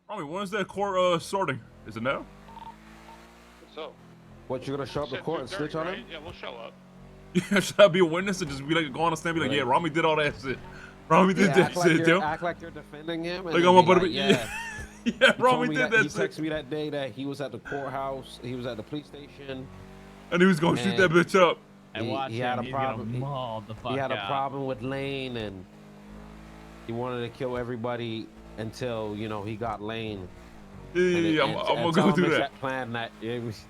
Ramee, when's that court sorting? Is it now? So. What, you gonna show up to court and snitch on him? Yeah, we'll show up. Yeah, should I be a witness and just be like, go on the stand and be like, yeah, Ramee did all that shit. Ramee did that shit, yo. Act like you're defending him. Like I'm about to be, yeah. Yeah, Ramee did that shit. He texted me that day that he was at the courthouse, he was at the police station. And he was gonna shoot that bitch up. And he had a problem. He had a problem with Lane, and he wanted to kill everybody until, you know, he got Lane. Yeah, I'm gonna go do that. Plan that it was,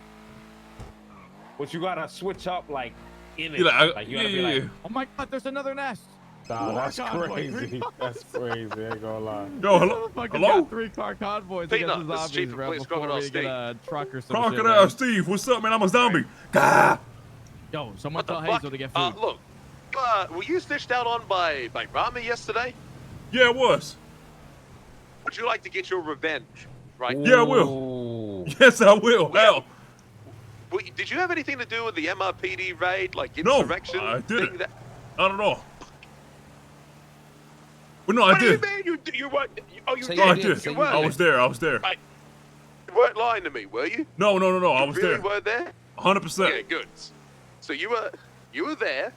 but you gotta switch up like in it. Like, you gotta be like, oh my God, there's another nest. Nah, that's crazy. That's crazy. I ain't gonna lie. Yo, hello? Hello? 3-car convoys against the zombies, bro, please, before we get a truck or some Crocodile shit, Steve, what's up, man? I'm a zombie. Gah! Yo, someone tell Hazel to get food. Look, were you snitched out on by Ramee yesterday? Yeah, it was. Would you like to get your revenge? Right. Yeah, I will. Yes, I will. Hell. Did you have anything to do with the MRPD raid, like insurrection? No, I didn't. Thing Not at all. Well, no, I did. What do you mean? You weren't? Oh, you No, did. I did. You weren't. I was there. I was there. Right. You weren't lying to me, were you? No. I was really there. Were there? 100%. Yeah, good. So you were there.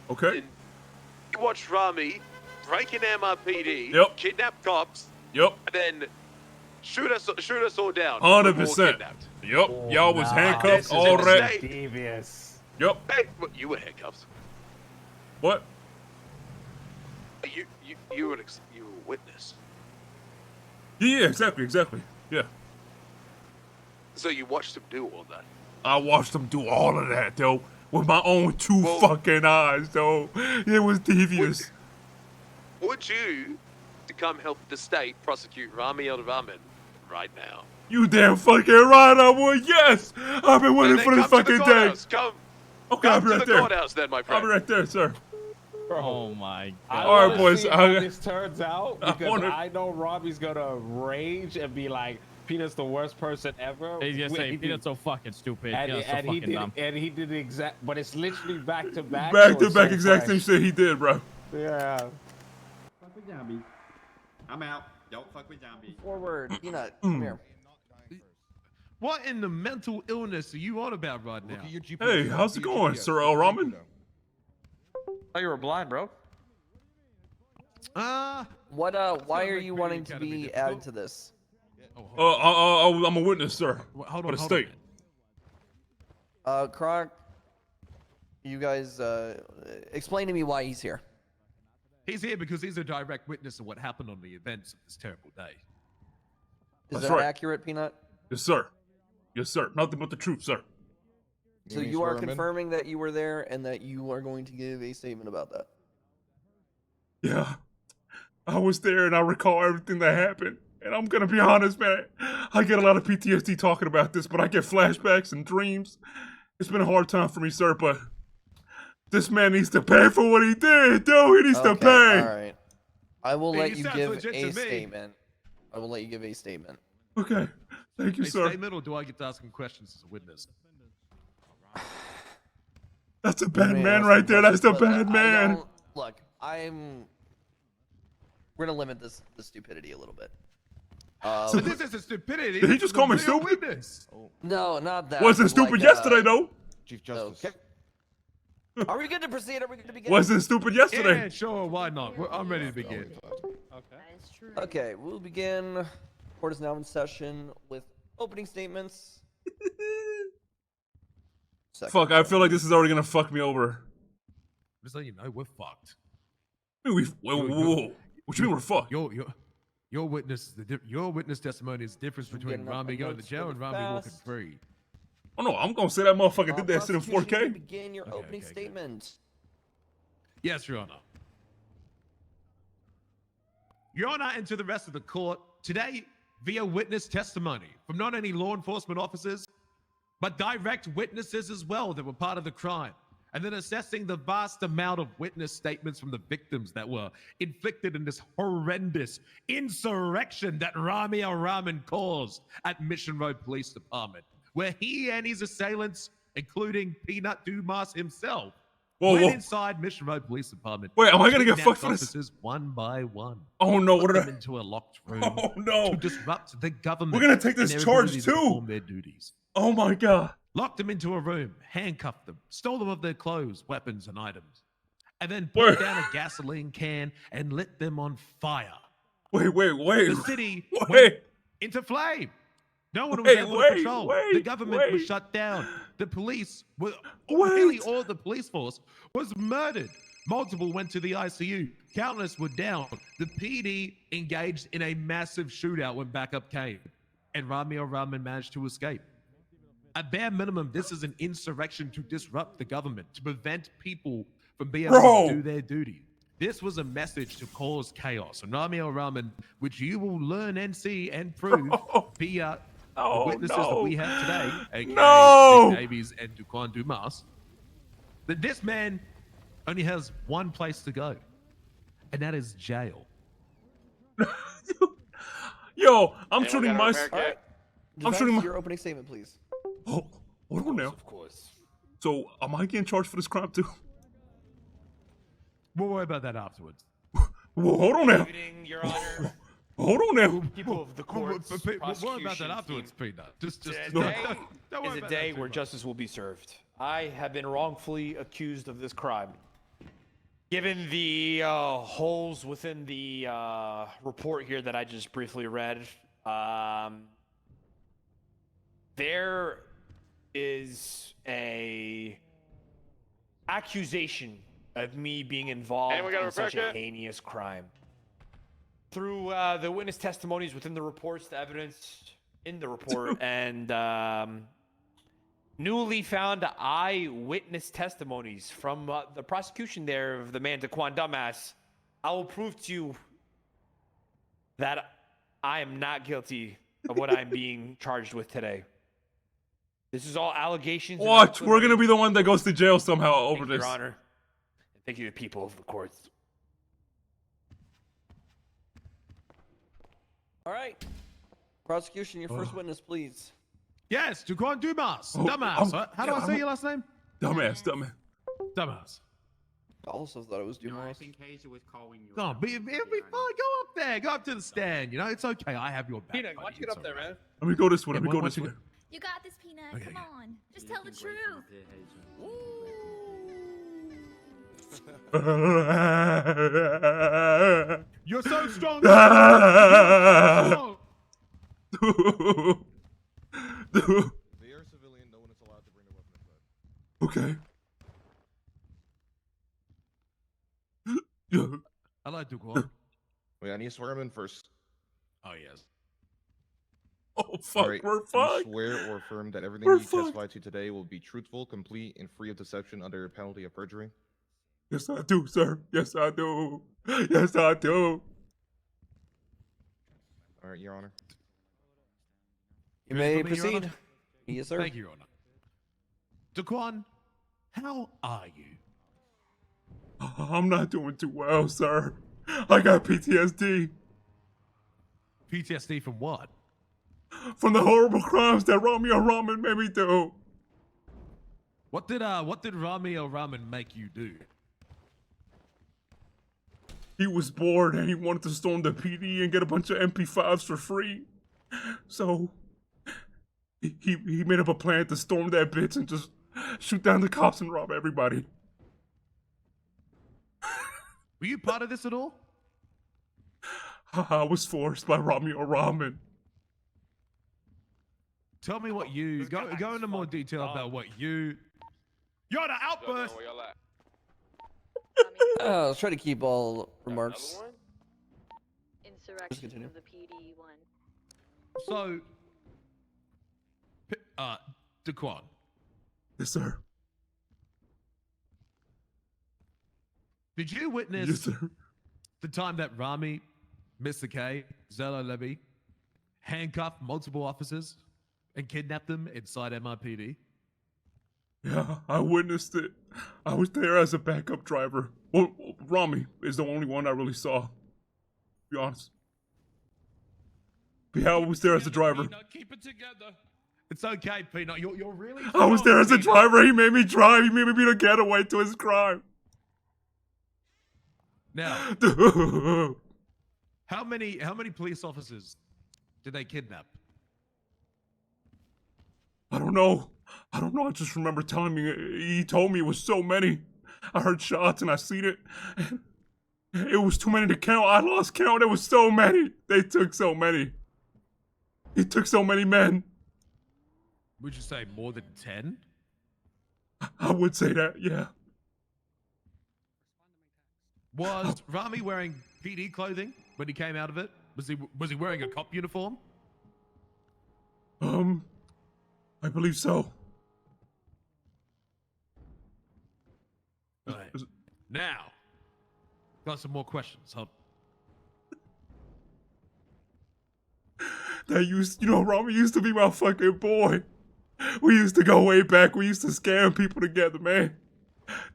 Okay. You watched Ramee break in MRPD. Yep. Kidnap cops. Yep. And then shoot us all down. 100%. Yep. Y'all was handcuffed already. Devious. Yep. Hey, you were handcuffed. What? You were a witness. Yeah, exactly. Yeah. So you watched him do all that. I watched him do all of that, though, with my own two fucking eyes, though. It was devious. Would you to come help the state prosecute Ramee al-Rahman right now? You damn fucking right, I would. Yes, I've been waiting for this fucking day. Come. Okay, I'll be right there. Courthouse, then, my friend. I'll be right there, sir. Oh my God. All right, boys. How this turns out, because I know Ramee's gonna rage and be like, Peanut's the worst person ever. He's gonna say Peanut's so fucking stupid. And he did the exact, but it's literally back to back. Back to back, exact same shit he did, bro. Yeah. Fuck with zombies. I'm out. Don't fuck with zombies. Forward, Peanut. Come here. What in the mental illness are you on about right now? Hey, how's it going, Sir Ramen? Oh, you were blind, bro. What? Why are you wanting to be added to this? I'm a witness, sir. Hold for on, the state. Croc, you guys, explain to me why he's here. He's here because he's a direct witness of what happened on the events of this terrible day. Is that accurate, Peanut? Yes, sir. Yes, sir. Nothing but the truth, sir. So you are confirming that you were there and that you are going to give a statement about that? Yeah. I was there and I recall everything that happened. And I'm gonna be honest, man. I get a lot of PTSD talking about this, but I get flashbacks and dreams. It's been a hard time for me, sir, but this man needs to pay for what he did, dude. He needs to pay. All right. I will let you give a statement. I will let you give a statement. Okay. Thank you, sir. Statement, or do I get to ask him questions as a witness? That's a bad man right there. That's the bad man. Look, we're gonna limit the stupidity a little bit. So this is a stupidity. Did he just call me stupid? No, not that. Wasn't stupid yesterday, though. Chief Justice. Okay. Are we good to proceed? Are we good to begin? Wasn't stupid yesterday. Yeah, sure. Why not? I'm ready to begin. Okay. Okay, we'll begin. Court is now in session with opening statements. Fuck, I feel like this is already gonna fuck me over. Just let you know, we're fucked. Whoa. What you mean we're fucked? Your witness testimony is the difference between Ramee going to jail and Ramee walking free. Oh no, I'm gonna say that motherfucker did that shit in 4K. Begin your opening statement. Yes, Your Honor. Your Honor, and to the rest of the court, today, via witness testimony from not only law enforcement officers, but direct witnesses as well that were part of the crime. And then assessing the vast amount of witness statements from the victims that were inflicted in this horrendous insurrection that Ramee al-Rahman caused at Mission Road Police Department, where he and his assailants, including Peanut Dumas himself, Whoa, went whoa. inside Mission Road Police Department. Wait, am I gonna get kidnapped fucked for this? officers one by one. Oh no, Put what them did I? into a locked room Oh no. to disrupt the government. We're gonna take and this their charge ability to too. perform their duties. Oh my god. Locked them into a room, handcuffed them, stole them of their clothes, weapons, and items, and then put down a gasoline can and lit them on fire. Wait. The city Wait. went into flame. No one was Wait, able wait, to patrol. The wait, government was wait. shut down. The police were Wait. nearly all of the police force was murdered. Multiple went to the ICU. Countless were down. The PD engaged in a massive shootout when backup came, and Ramee managed to escape. At bare minimum, this is an insurrection to disrupt the government, to prevent people from being able Bro. to do their duty. This was a message to cause chaos. And Ramee, which you will learn and see and prove via the witnesses that we have today, aka No. Davies and Duquan Dumas, that this man only has one place to go, and that is jail. Yo, I'm Anyone shooting got my. a repair kit? I'm shooting my. Your opening statement, please. Oh, hold on now. Of course. So, am I getting charged for this crime too? We'll worry about that afterwards. Whoa, hold on now. Evening, Your Honor. Hold on now. People of the courts, We'll worry about that prosecution afterwards, team. Peanut. Just Today don't worry is a about day that too where much. justice will be served. I have been wrongfully accused of this crime. Given the holes within the report here that I just briefly read, there is a accusation of me being involved Anyone got a in such repair a kit? heinous crime. Through the witness testimonies within the reports, the evidence in the report, and newly found eyewitness testimonies from the prosecution there of the man Daquan Dumbass, I will prove to you that I am not guilty of what I'm being charged with today. This is all allegations. and Watch, not we're gonna be proven. the one that goes to jail somehow over Thank you, this. Your Honor. And thank you to the people of the courts. All right. Prosecution, your first witness, please. Yes, Duquan Dumas. Oh, Dumbass. I'm- How do yeah, I say I'm- your last name? Dumbass. Dumbass. I also thought it was No, I Dumas. think Hazel was calling you. No, out. it'll be fine. Go up there. Go up to the stand. You know, it's okay. I have your back. Peanut, why buddy. don't you get It's up there, all right. man? Let me go this way. Let Yeah, me go one- this way. one- You got this, Peanut. Okay, Come yeah. on. Just You tell the can break from truth. up here, Hazel. You're so strong. They are civilian. No one is allowed to bring a weapon inside. Okay. Yeah. I like Duquan. Wait, I need to swear him in first. Oh, yes. Oh fuck, Alright, we're do you fucked. swear or affirm that everything We're you fucked. testify to today will be truthful, complete, and free of deception under penalty of perjury? Yes, I do, sir. Yes, I do. Yes, I do. All right, Your Honor. You Ready may for me, Your proceed. Honor? Yes, sir. Thank you, Your Honor. Duquan, how are you? I'm not doing too well, sir. I got PTSD PTSD from what? from the horrible crimes that Ramee made me do. What did Ramee make you do? He was bored and he wanted to storm the PD and get a bunch of MP5s for free. So he made up a plan to storm that bitch and just shoot down the cops and rob everybody. Were you part of this at all? I was forced by Ramee. Tell me what you go into more detail about what you. You're the outburst. Where y'all at? Let's try to keep all remarks. Insurrection continue. of the PD one. So, Daquan, Yes, sir. did you witness Yes, sir. the time that Ramee, Mr. K, Zello Levy handcuffed multiple officers and kidnapped them inside MIPD? Yeah, I witnessed it. I was there as a backup driver. Well, Ramee is the only one I really saw. To be honest. Yeah, I was there as a driver. Keep it together. It's okay, Peanut. You're really. I was there as a Peanut. driver. He made me drive. He made me be the getaway to his crime. Now, how many police officers did they kidnap? I don't know. I don't know. I just remember telling me, he told me it was so many. I heard shots and I seen it. It was too many to count. I lost count. There was so many. They took so many. He took so many men. Would you say more than 10? I would say that, yeah. Was Ramee wearing PD clothing when he came out of it? Was he wearing a cop uniform? I believe so. Right. Now, got some more questions. Hold. Ramee used to be my fucking boy. We used to go way back. We used to scam people together, man.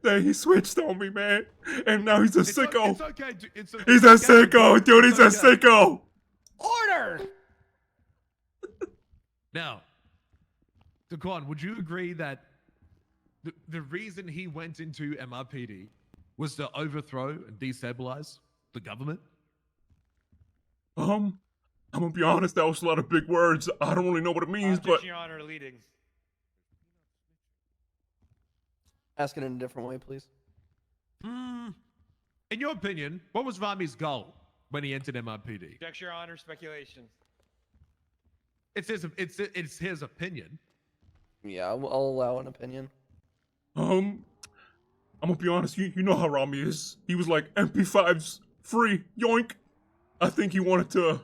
Then he switched on me, man. And now he's a sicko. It's okay. He's a sicko, dude. He's a sicko. Order! Now, Daquan, would you agree that the reason he went into MRPD was to overthrow and destabilize the government? I'm gonna be honest, that was a lot of big words. I don't really know what it means, but Your Honor, leading. Ask it in a different way, please. In your opinion, what was Ramee's goal when he entered MRPD? Object, Your Honor, speculation. It's his opinion. Yeah, I'll allow an opinion. I'm gonna be honest, you know how Ramee is. He was like, MP5's free, yoink. I think he wanted to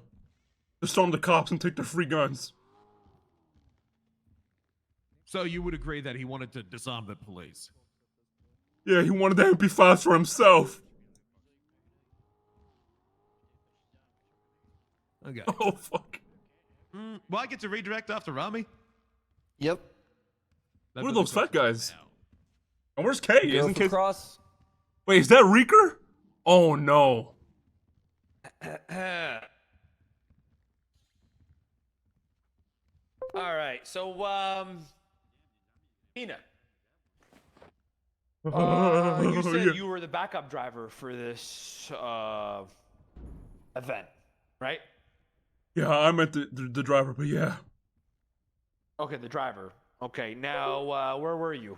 storm the cops and take their free guns. So you would agree that he wanted to disarm the police? Yeah, he wanted the MP5s for himself. Okay. Oh, fuck. Will I get to redirect after Ramee? Yep. What are those fat guys? And where's Kay? Go Isn't for Kay? cross. Wait, is that Reeker? Oh, no. All right, so Tina, you said Yeah. you were the backup driver for this event, right? Yeah, I meant the driver, but yeah. Okay, the driver. Okay, now where were you?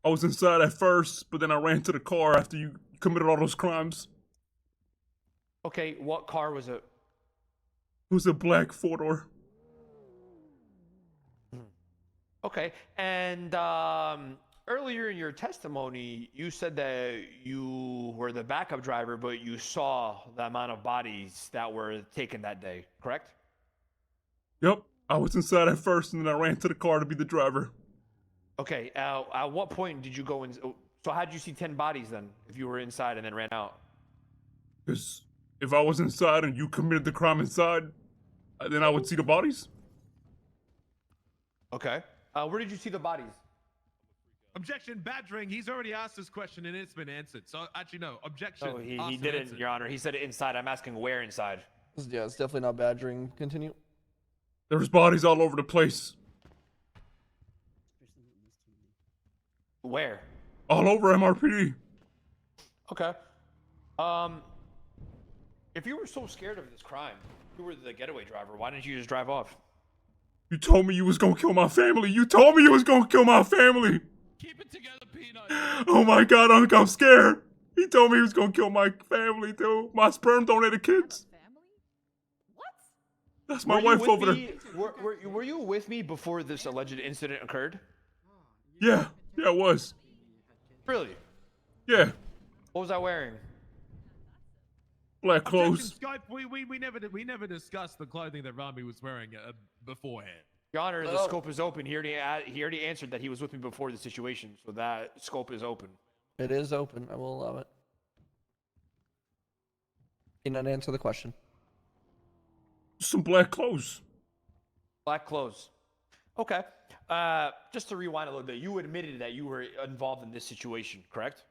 I was inside at first, but then I ran to the car after you committed all those crimes. Okay, what car was it? It was a black 4-door. Okay, and earlier in your testimony, you said that you were the backup driver, but you saw the amount of bodies that were taken that day, correct? Yep, I was inside at first, and then I ran to the car to be the driver. Okay, at what point did you go in? So how'd you see 10 bodies then, if you were inside and then ran out? Because if I was inside and you committed the crime inside, then I would see the bodies. Okay. Where did you see the bodies? Objection, badgering. He's already asked this question and it's been answered. So actually, no. Objection. Oh, he asked and didn't, answered. Your Honor. He said it inside. I'm asking where inside. Yeah, it's definitely not badgering. Continue. There was bodies all over the place. Where? All over MRPD. Okay. If you were so scared of this crime, you were the getaway driver. Why didn't you just drive off? You told me you was gonna kill my family. You told me you was gonna kill my family. Keep it together, Peanut. Oh my God, Unc, I'm scared. He told me he was gonna kill my family too. My sperm donated kids. That's my wife over there. Were you with me before this alleged incident occurred? Yeah, it was. Really? Yeah, What was I wearing? black clothes. Objection, Skype. We never discussed the clothing that Ramee was wearing beforehand. Your Honor, the scope is open. He already answered that he was with me before the situation, so that scope is open. It is open. I will allow it. Can not answer the question. Some black clothes. Black clothes. Okay. Just to rewind a little bit, you admitted that you were involved in this situation, correct?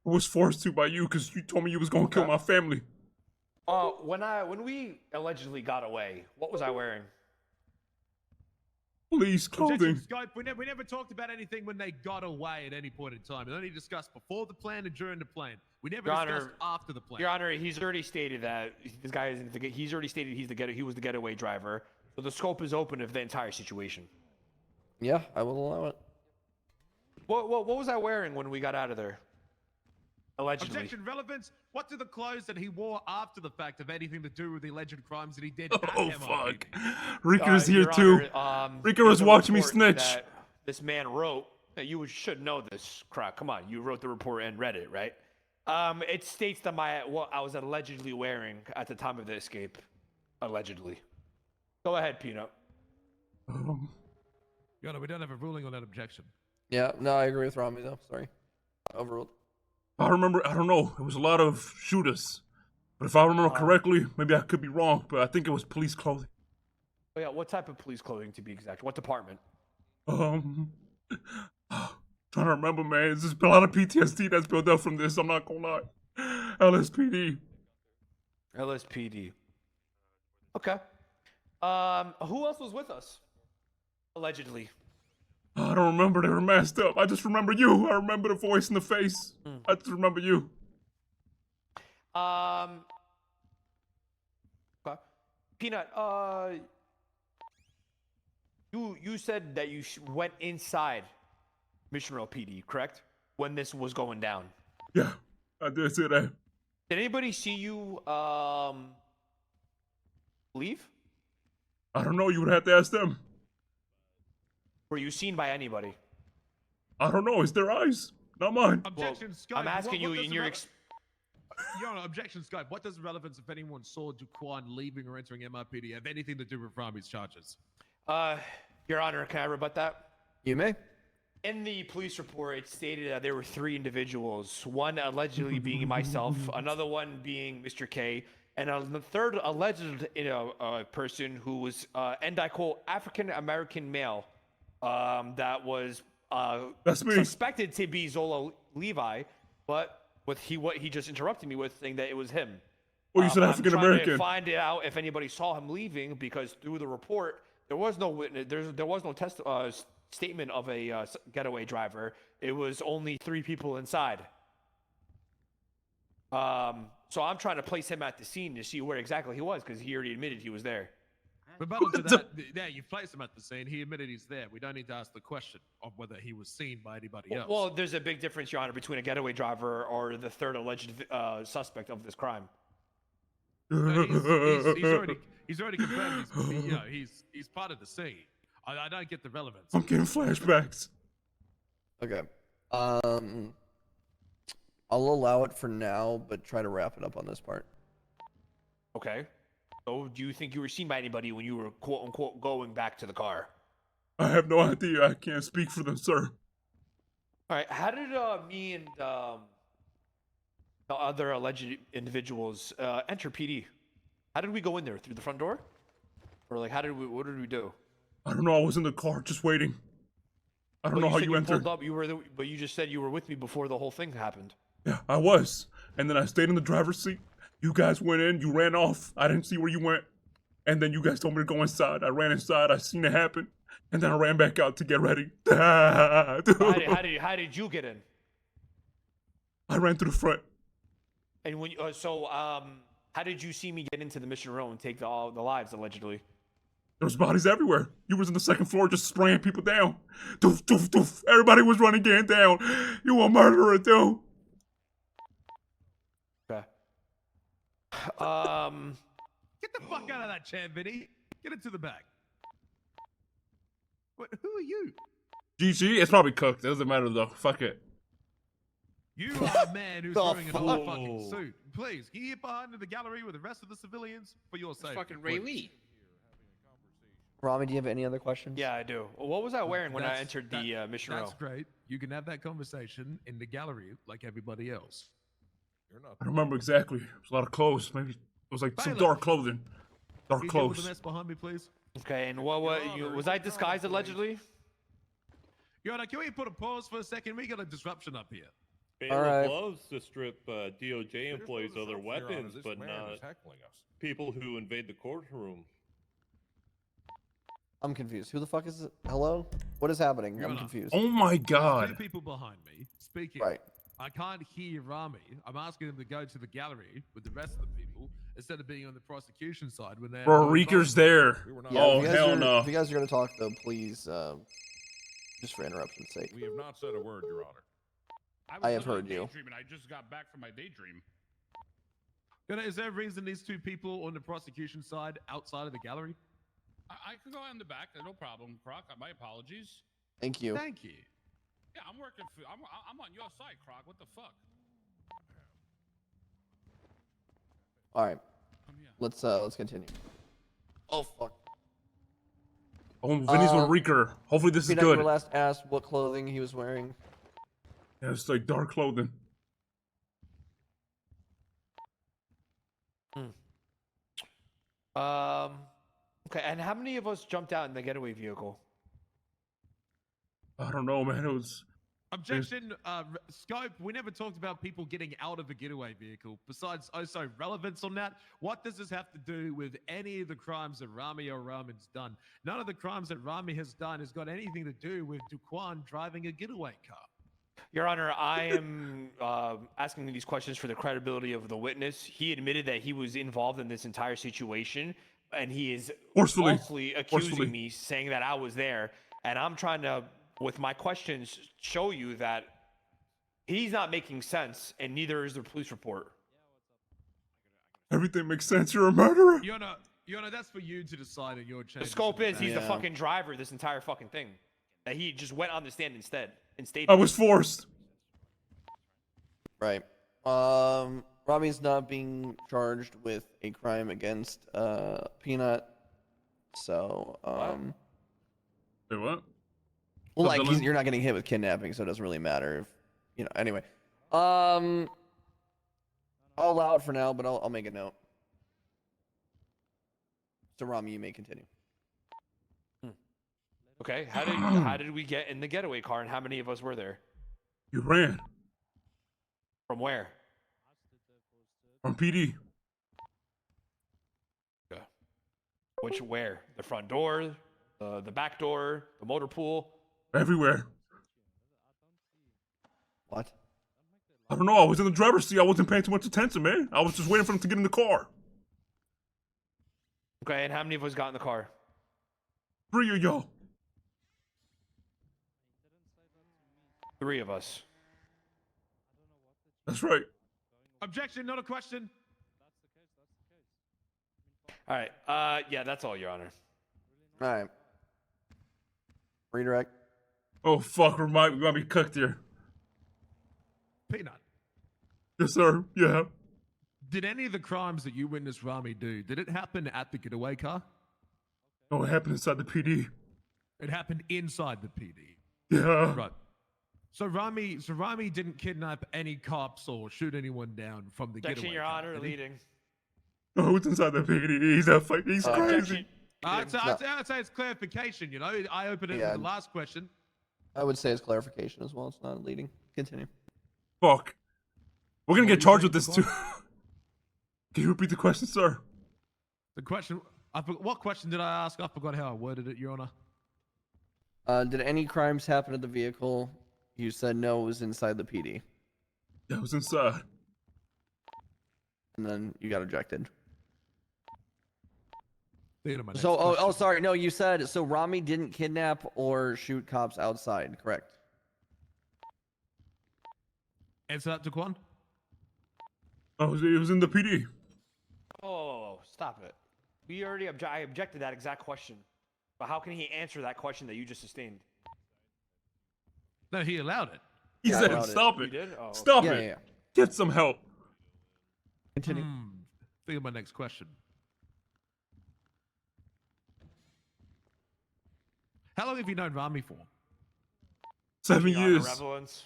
I was forced to by you because you told me you was gonna kill my family. When we allegedly got away, what was I wearing? Police clothing. Objection, Scope. We never talked about anything when they got away at any point in time. We only discussed before the plan and during the plan. We never Your discussed Honor, after the plan. Your Honor, he's already stated that this guy isn't the. He's already stated he was the getaway driver. So the scope is open of the entire situation. Yeah, I will allow it. What was I wearing when we got out of there? Allegedly. Objection, relevance. What do the clothes that he wore after the fact have anything to do with the alleged crimes that he did? Oh, at fuck. MRPD? Rico's here Your too. Honor, Rico there's was a watching me report snitch. that This man wrote. You should know this, Croc. Come on, you wrote the report and read it, right? It states that what I was allegedly wearing at the time of the escape. Allegedly. Go ahead, Peanut. Your Honor, we don't have a ruling on that objection. Yeah, no, I agree with Ramee though. Sorry. Overruled. I remember, I don't know, it was a lot of shooters. But if I remember correctly, maybe I could be wrong, but I think it was police clothing. Oh, yeah, what type of police clothing to be exact? What department? Trying to remember, man. There's just a lot of PTSD that's built up from this, I'm not gonna lie. LSPD. LSPD. Okay. Who else was with us? Allegedly. I don't remember, they were masked up. I just remember you. I remember the voice in the face. I just remember you. Okay. Peanut, you said that you went inside Mission Row PD, correct? When this was going down. Yeah, I did say that. Did anybody see you leave? I don't know, you would have to ask them. Were you seen by anybody? I don't know, it's their eyes, not mine. Objection, Scope. I'm asking you what in does your Your Honor, objection, Scope. What does the relevance if anyone saw Duquan leaving or entering MRPD have anything to do with Ramee's charges? Your Honor, can I rebut that? You may. In the police report, it stated that there were 3 individuals. One allegedly being myself, another one being Mr. K, and the third alleged, person who was, and I quote, African American male, that was That's me. suspected to be Zola Levi, but what he just interrupted me with, saying that it was him. Well, you said African I'm trying American. to find out if anybody saw him leaving, because through the report, there was no witness. There was no statement of a getaway driver. It was only 3 people inside. So I'm trying to place him at the scene to see where exactly he was, because he already admitted he was there. Rebuttal to that, yeah, you've placed him at the scene. He admitted he's there. We don't need to ask the question of whether he was seen by anybody else. Well, there's a big difference, Your Honor, between a getaway driver or the third alleged suspect of this crime. He's already confirmed he's part of the scene. I don't get the relevance. I'm getting flashbacks. Okay. I'll allow it for now, but try to wrap it up on this part. Okay. So do you think you were seen by anybody when you were quote unquote going back to the car? I have no idea. I can't speak for them, sir. All right. How did me and the other alleged individuals enter PD? How did we go in there? Through the front door? Or like, what did we do? I don't know. I was in the car just waiting. I don't know how you entered. Pulled up, but you just said you were with me before the whole thing happened. Yeah, I was. And then I stayed in the driver's seat. You guys went in. You ran off. I didn't see where you went. And then you guys told me to go inside. I ran inside. I seen it happen. And then I ran back out to get ready. How did you get in? I ran through the front. And when how did you see me get into the mission row and take the lives allegedly? There was bodies everywhere. You was on the second floor just spraying people down. Doof, doof, doof. Everybody was running getting down. You a murderer, dude. Okay. Get the fuck out of that chair, Vinny. Get into the back. What? Who are you? GG? It's probably cooked. It doesn't matter though. Fuck it. You are a man who's wearing an old fucking suit. Please, get here behind in the gallery with the rest of the civilians for your safety. Fucking Ramee. Ramee, do you have any other questions? Yeah, I do. What was I wearing when I entered the mission row? That's great. You can have that conversation in the gallery like everybody else. I don't remember exactly. It was a lot of clothes. Maybe it was like some dark clothing. Dark Can you deal with clothes. the mess behind me, please? Okay, and was I disguised allegedly? Your Honor, can we put a pause for a second? We got a disruption up here. Bailiff loves to strip DOJ employees of their weapons, but not people who invade the courtroom. I'm confused. Who the fuck is it? Hello? What is happening? I'm confused. Oh my Two god. people behind me speaking. Right. I can't hear Ramee. I'm asking them to go to the gallery with the rest of the people instead of being on the prosecution side when they're. Bro, Reeker's there. Yeah, Oh, if you guys hell are, no. If you guys are gonna talk, though, please, just for interruption's sake. We have not said a word, Your Honor. I have heard you. I just got back from my daydream. Is there a reason these two people on the prosecution side outside of the gallery? I could go in the back. No problem, Croc. My apologies. Thank you. Thank you. Yeah, I'm working for. I'm on your side, Croc. What the fuck? All right. Let's continue. Oh fuck. Oh, Vinny's with Reeker. Hopefully this is Peanut, good. you were last asked what clothing he was wearing. Yeah, it's like dark clothing. Okay, and how many of us jumped out in the getaway vehicle? I don't know, man. It was. Objection, Scope, we never talked about people getting out of a getaway vehicle. Besides, relevance on that, what does this have to do with any of the crimes that Ramee or Raman's done? None of the crimes that Ramee has done has got anything to do with Duquan driving a getaway car. Your Honor, I am asking these questions for the credibility of the witness. He admitted that he was involved in this entire situation, and he is falsely accusing me, saying that I was there. And I'm trying to, with my questions, show you that he's not making sense, and neither is the police report. Everything makes sense. You're a murderer. Your Honor, that's for you to decide in your change. The scope is he's the fucking driver of this entire fucking thing. That he just went on the stand instead and stated. I was forced. Right. Ramee's not being charged with a crime against Peanut. So Say what? Well, like you're not getting hit with kidnapping, so it doesn't really matter. If, anyway. I'll allow it for now, but I'll make a note. So Ramee, you may continue. Okay, how did we get in the getaway car, and how many of us were there? You ran. From where? From PD. Okay. Where? The front door, the back door, the motor pool? Everywhere. What? I don't know. I was in the driver's seat. I wasn't paying too much attention, man. I was just waiting for him to get in the car. Okay, and how many of us got in the car? 3 of y'all. 3 of us. That's right. Objection, not a question. All right. Yeah, that's all, Your Honor. All right. Redirect. Oh, fuck. We might be cooked here. Peanut. Yes, sir. Yeah. Did any of the crimes that you witnessed Ramee do, did it happen at the getaway car? No, it happened inside the PD. It happened inside the PD. Yeah. Right. So Ramee didn't kidnap any cops or shoot anyone down from the Objection, getaway Your car, Honor, did he? leading. No, it's inside the PD. He's crazy. I'd say it's clarification, I opened it with the last question. I would say it's clarification as well. It's not leading. Continue. Fuck. We're gonna get charged with this too. Can you repeat the question, sir? The question, what question did I ask? I forgot how I worded it, Your Honor. Did any crimes happen at the vehicle? You said no, it was inside the PD. Yeah, it was inside. And then you got ejected. So, sorry. No, you said, so Ramee didn't kidnap or shoot cops outside, correct? Answer that, Daquan. Oh, it was in the PD. Oh, stop it. I objected that exact question. But how can he answer that question that you just sustained? No, he allowed it. He said, stop it. You did? Oh, Stop yeah, it. Yeah. Get some help. Continue. Think of my next question. How long have you known Ramee for? 7 years. Relevance.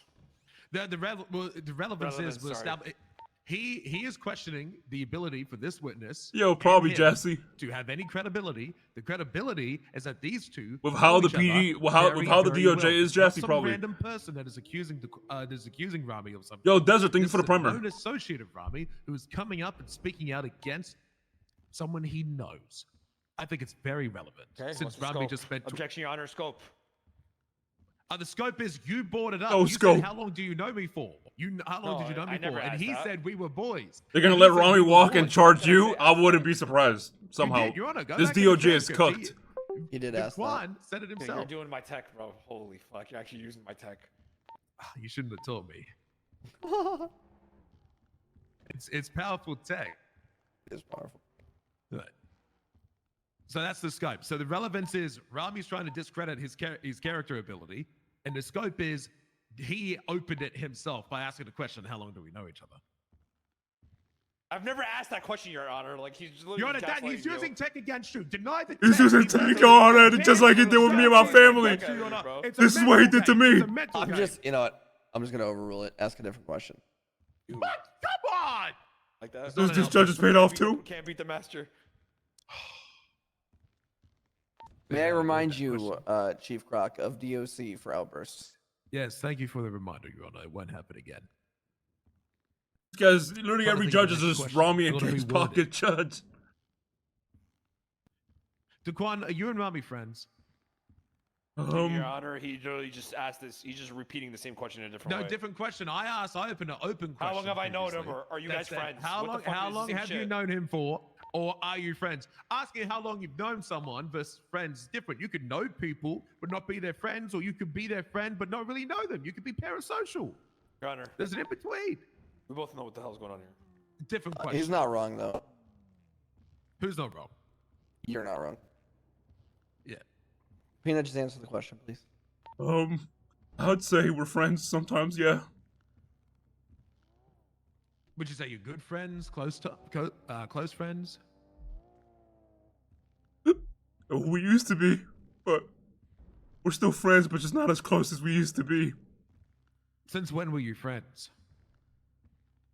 The relevance is was established. He is questioning the ability for this witness. Yo, probably Jesse. To have any credibility. The credibility is that these two. With how the PD, with how the DOJ is, Jesse, probably. Some random person that is accusing Ramee of something. Yo, Desert, thank you for the primer. An associate of Ramee who is coming up and speaking out against someone he knows. I think it's very relevant. Okay, Since what's the Ramee scope? just spent. Objection, Your Honor. Scope. The scope is you brought it up. No You scope. said, how long do you know me for? How long did you know me I never for? And asked he that. said we were boys. They're gonna And let he said Ramee we were walk and boys. charge Can I you. say I wouldn't be surprised somehow. You did, Your Honor. Go This back in the DOJ is transcript. cooked. He did ask that. Daquan said it You're himself. doing my tech, bro. Holy fuck. You're actually using my tech. You shouldn't have told me. It's powerful tech. It is powerful. Good. So that's the scope. So the relevance is Ramee's trying to discredit his character ability, and the scope is he opened it himself by asking the question, "How long do we know each other?" I've never asked that question, Your Honor. Like, he's literally Your Honor, that he's gaslighting you. using tech against you. Deny the He's tech. using tech on it, just like he did with me and my family. It's a This is what he mental did to game. me. It's a mental I'm game. just, you know what? I'm just gonna overrule it. Ask a different question. What? Come on! Like that. This judge is paid off too. Can't beat the master. May I remind you, Chief Croc, of DOC for outbursts? Yes, thank you for the reminder, Your Honor. It won't happen again. Because literally Trying to every think of judge the is next just question. Ramee and Gotta be King's worded. pocket judge. Daquan, are you and Ramee friends? Your Honor, he literally just asked this. He's just repeating the same question in a different way. No, different question. I opened an open question. How long have I known him, previously. or are you guys That's it. friends? How What the long? fuck How is long this have you shit? known him for, or are you friends? Asking how long you've known someone versus friends is different. You could know people but not be their friends, or you could be their friend but not really know them. You could be parasocial. Your Honor, There's an in between. we both know what the hell's going on here. Different question. He's not wrong, though. Who's not wrong? You're not wrong. Yeah. Peanut, just answer the question, please. I'd say we're friends sometimes, yeah. Would you say you're good friends, close friends? We used to be, but we're still friends, but just not as close as we used to be. Since when were you friends?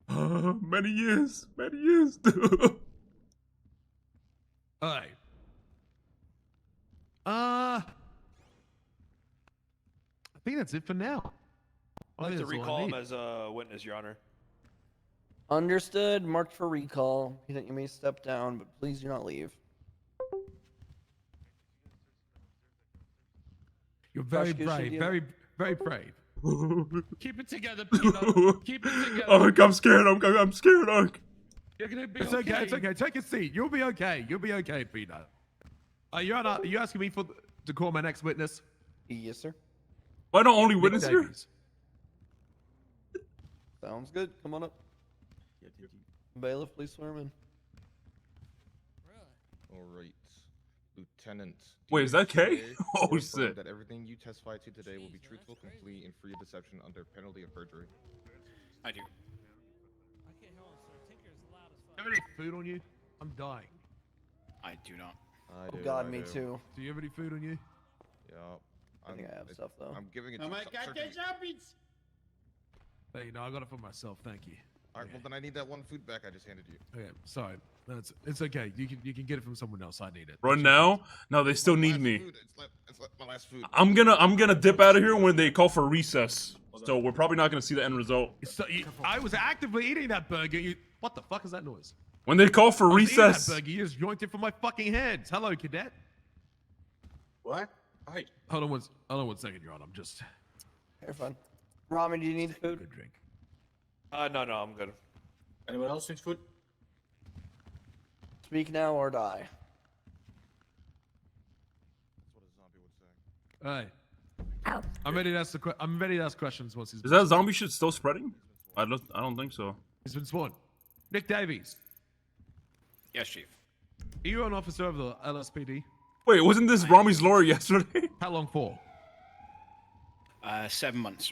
Many years. Alright. I think that's it for now. I'd like to That's all I recall him need. as a witness, Your Honor. Understood. Marked for recall. Peanut, you may step down, but please do not leave. You're very Prosecution, brave, do you- very, very brave. Keep it together, Peanut. Keep it together. Unc, I'm scared. I'm scared, Unc. You're gonna be It's okay. It's okay. Take a seat. You'll be okay. You'll be okay, Peanut. Your Honor, are you asking me to call my next witness? Yes, sir. Why don't only Nick witness here? Davies. Sounds good. Come on up. Bailiff, please swear him in. All right, Lieutenant. Wait, is that K? DOJ, Oh, you affirm shit. That everything you testify to today will be truthful, complete, and free of deception under penalty of perjury. I do. Do you have any food on you? I'm dying. I do not. I Oh do, God, I me do. too. Do you have any food on you? Yeah. I think I have stuff though. I'm giving it Oh to my you. God, get zombies! Hey, no, I got it for myself. Thank you. All right, well then I need that one food back I just handed you. Okay, sorry. It's okay. You can get it from someone else. I need it. Right now? No, they still need Last me. food, it's my last food. I'm gonna dip out of here when they call for recess. So we're probably not gonna see the end result. I was actively eating that burger. What the fuck is that noise? When they call for I was eating recess. that burger. You just yoinked it from my fucking hands. Hello, cadet. What? Hi. Hold on one second, Your Honor. I'm just. You're fine. Ramee, do you need food? Good drink. No, I'm good. Anyone else needs food? Speak now or die. That's what a zombie would say. Hey. I'm ready to ask I'm ready to ask questions once he's. Is that zombie shit still spreading? I don't think so. He's been sworn. Nick Davies. Yes, Chief. Are you an officer of the LSPD? Wait, wasn't this Ramee's lawyer yesterday? How long for? 7 months.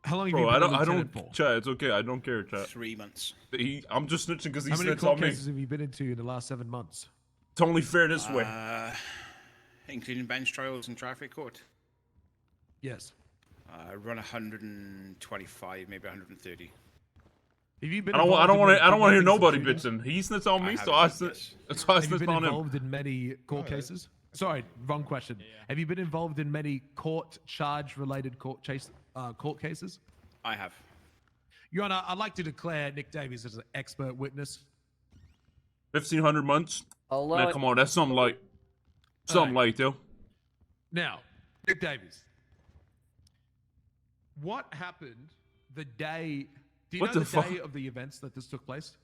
How long have Bro, you been a I lieutenant don't, for? chat, it's okay, I don't care, chat. 3 months. I'm just snitching because he How many snitched court on me. cases have you been into in the last 7 months? It's only fair this way. Including bench trials and traffic court. Yes. Run 125, maybe 130. Have you been? I don't want to hear nobody shooting? bitching. He snitched on me, I so I haven't, snitched. yes. So I Have you snitched been on him. involved in many court cases? Sorry, wrong question. Have you been involved in many court charge-related court cases? I have. Your Honor, I'd like to declare Nick Davies as an expert witness. 1,500 months. Allow Man, it. come on, that's something light. Something light, yo. Now, Nick Davies. What happened the day? Do you What know the the fuck? day of the events that this took place?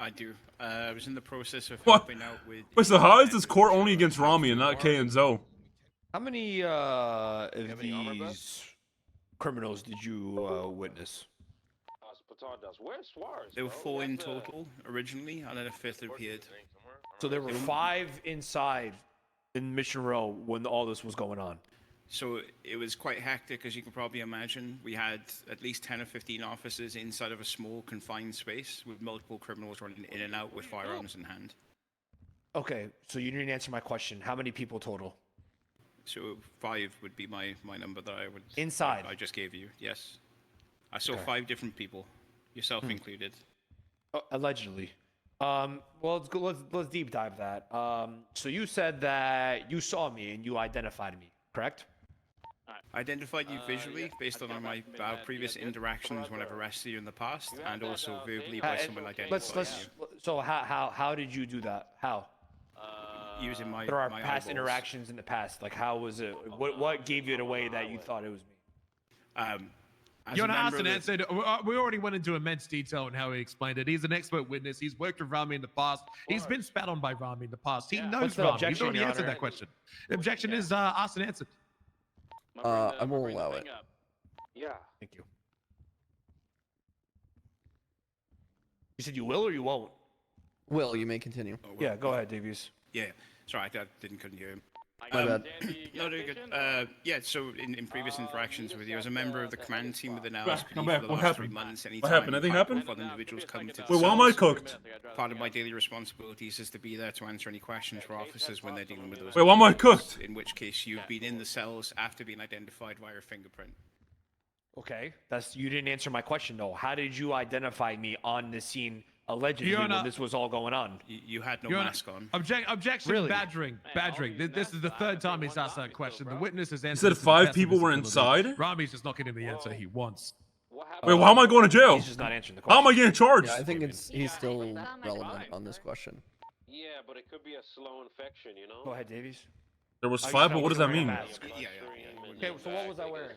I do. I was in the process of What? helping out with. Wait, so how is this court only against Ramee and not K and Zoe? How many of these criminals did you witness? There were 4 in total originally, and then a 5th appeared. So there were 5 inside in Mission Row when all this was going on. So it was quite hectic, as you can probably imagine. We had at least 10 or 15 officers inside of a small confined space with multiple criminals running in and out with firearms in hand. Okay, so you didn't answer my question. How many people total? So 5 would be my number that I would. Inside? I just gave you. Yes. I saw Okay. 5 different people, yourself included. Allegedly. Well, let's deep dive that. So you said that you saw me and you identified me, correct? I identified you visually based on our previous interactions when I've arrested you in the past, and also verbally by someone identified you. So how did you do that? How? Using my There are my past eyeballs. interactions in the past. Like, how was it? What gave you it away that you thought it was me? As You a want to ask member and of the- answer? We already went into immense detail on how he explained it. He's an expert witness. He's worked with Ramee in the past. He's been spat on by Ramee in the past. He knows What's the Ramee. He's objection, already Your answered Honor? that question. The objection is asked and answered. I will allow it. Yeah. Thank you. You said you will or you won't? Will, you may continue. Yeah, go ahead, Davies. Yeah, sorry, I couldn't hear him. My bad. No, no, good. Yeah, so in previous interactions with you, as a member of the command team within LSPD come back. for the What last happened? 3 months, What happened? Anything happened? Other individuals come to Wait, why am I cells. cooked? Part of my daily responsibilities is to be there to answer any questions for officers when they're dealing with those. Wait, why am I individuals, cooked? In which case, you've been in the cells after being identified via a fingerprint. Okay, you didn't answer my question though. How did you identify me on the scene allegedly Your when Honor- this was all going on? You had no Your Honor, mask on. Objection, Really? badgering. This is the 3rd time he's asked that question. The witness has answered. said this to the 5 best of people his were ability. inside? Ramee's just not getting the answer he wants. Wait, why am I going to jail? He's just not answering the How question. am I getting charged? Yeah, I think he's still relevant on this question. Yeah, but it could be a slow infection, you know? Go ahead, Davies. There was I 5, just but what does that wasn't mean? wearing a mask. Okay, so what was I wearing?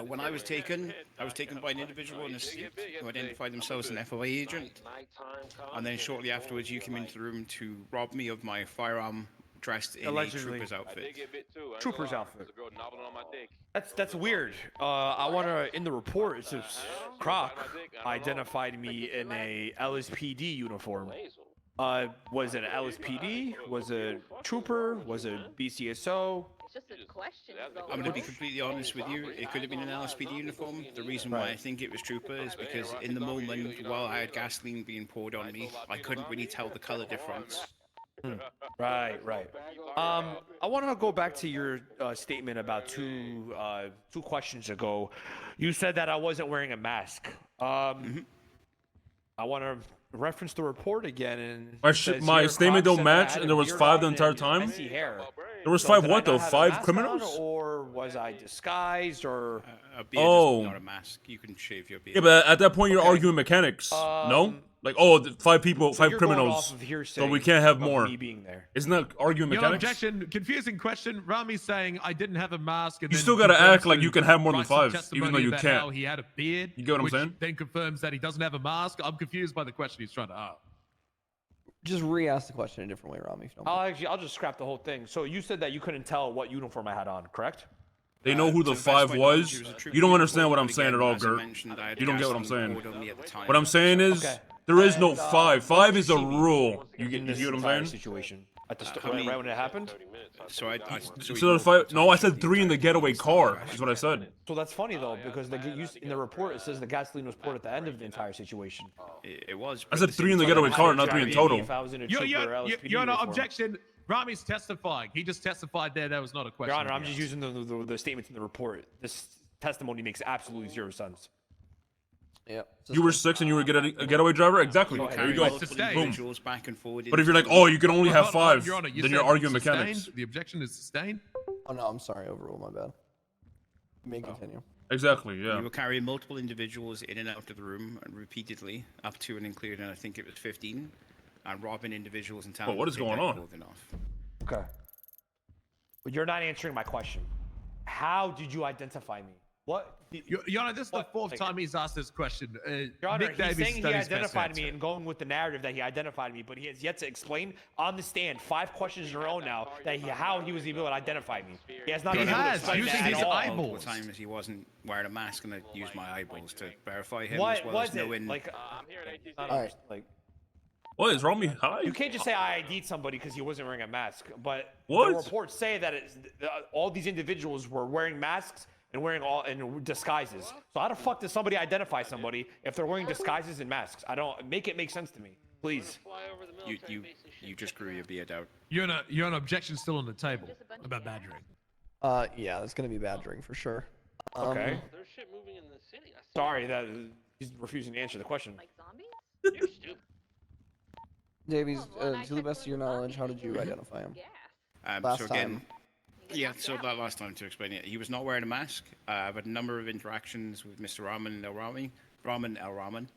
When I was taken by an individual in a suit who identified themselves as an FOA agent, and then shortly afterwards you came into the room to rob me of my firearm dressed in Allegedly. a trooper's outfit. Trooper's outfit. That's weird. I want to, in the report, it says Croc identified me in a LSPD uniform. Was it an LSPD? Was it trooper? Was it BCSO? It's just a question. I'm going to be completely honest with you. It could have been an LSPD uniform. The reason why I think it was trooper is because in the moment while I had gasoline being poured on me, I couldn't really tell the color difference. Right. I want to go back to your statement about two questions ago. You said that I wasn't wearing a mask. I want to reference the report again, and My statement don't match, and there was 5 the entire time? Messy hair. There was So 5 did what I though? not have a 5 mask criminals? on, or was I disguised, or? A beard Oh. is not a mask. You can shave your beard. Yeah, but at that point you're arguing mechanics. No? Like, oh, 5 people, So 5 you're going criminals. off of hearsay So we can't have of more. me being there. Isn't that arguing Your mechanics? objection, confusing question. Ramee's saying I didn't have a mask. And You then still gotta confirms act like to you can have more than write some 5, testimony even though you about can't. How he had a beard. You get what I'm which saying? Then confirms that he doesn't have a mask. I'm confused by the question he's trying to ask. Just re-ask the question a different way, Ramee. If you don't mind. I'll just scrap the whole thing. So you said that you couldn't tell what uniform I had on, correct? They know who the 5 was. You don't understand what I'm saying at all, Gert. You don't get what I'm saying. What I'm saying is, there is no 5. 5 is a rule. You get what I'm saying? Situation at the right when it happened. So So the 5, no, I said 3 in the getaway car. Is what I said. So that's funny though, because in the report it says the gasoline was poured at the end of the entire situation. It was. I said 3 in the getaway car, not 3 in total. If I was in a Your trooper or LSPD Honor, uniform. objection. Ramee's testifying. He just testified there. That was not a question. Your Honor, I'm he just asked. using the statements in the report. This testimony makes absolutely zero sense. Yep. You were 6 and you were a getaway driver? Exactly. There you go. Boom. Back and forward But if you're like, oh, you can only have Hold on, 5, Your Honor, you then you're said arguing sustained? mechanics. The objection is sustained. Oh no, I'm sorry. Overrule. My bad. You may continue. Exactly, yeah. You were carrying multiple individuals in and out of the room and repeatedly, up to and including, I think it was 15, and robbing individuals in town. Well, what to is take going their on? clothing off. Okay. But you're not answering my question. How did you identify me? What? Your Honor, this is the fourth time he's asked this question. Your Honor, Nick he's Davies saying he has done his best to identified answer me it. and going with the narrative that he identified me, but he has yet to explain on the stand 5 questions in a row now that how he was able to identify me. He has not He been able to has, explain using that his at all. eyeballs. Multiple times he wasn't wearing a mask, and I used my eyeballs to verify him, What as well was as it? knowing. Like, Alright. like, What is Ramee high? you can't just say I ID'd somebody because he wasn't wearing a mask. But What? the reports say that all these individuals were wearing masks and wearing all in disguises. So how the fuck does somebody identify somebody if they're wearing disguises and masks? I don't make it make sense to me, please. You just grew your beard out. Your Honor, objection still on the table about badgering. Yeah, that's gonna be badgering for sure. Okay. There's shit moving in the city. Sorry that he's refusing to answer the question. Like zombies? You're stupid. Davies, to the best of your knowledge, how did you identify him? Last So again, time. yeah, so that last time to explain it, he was not wearing a mask. I've had a number of interactions with Mr. Raman El Raman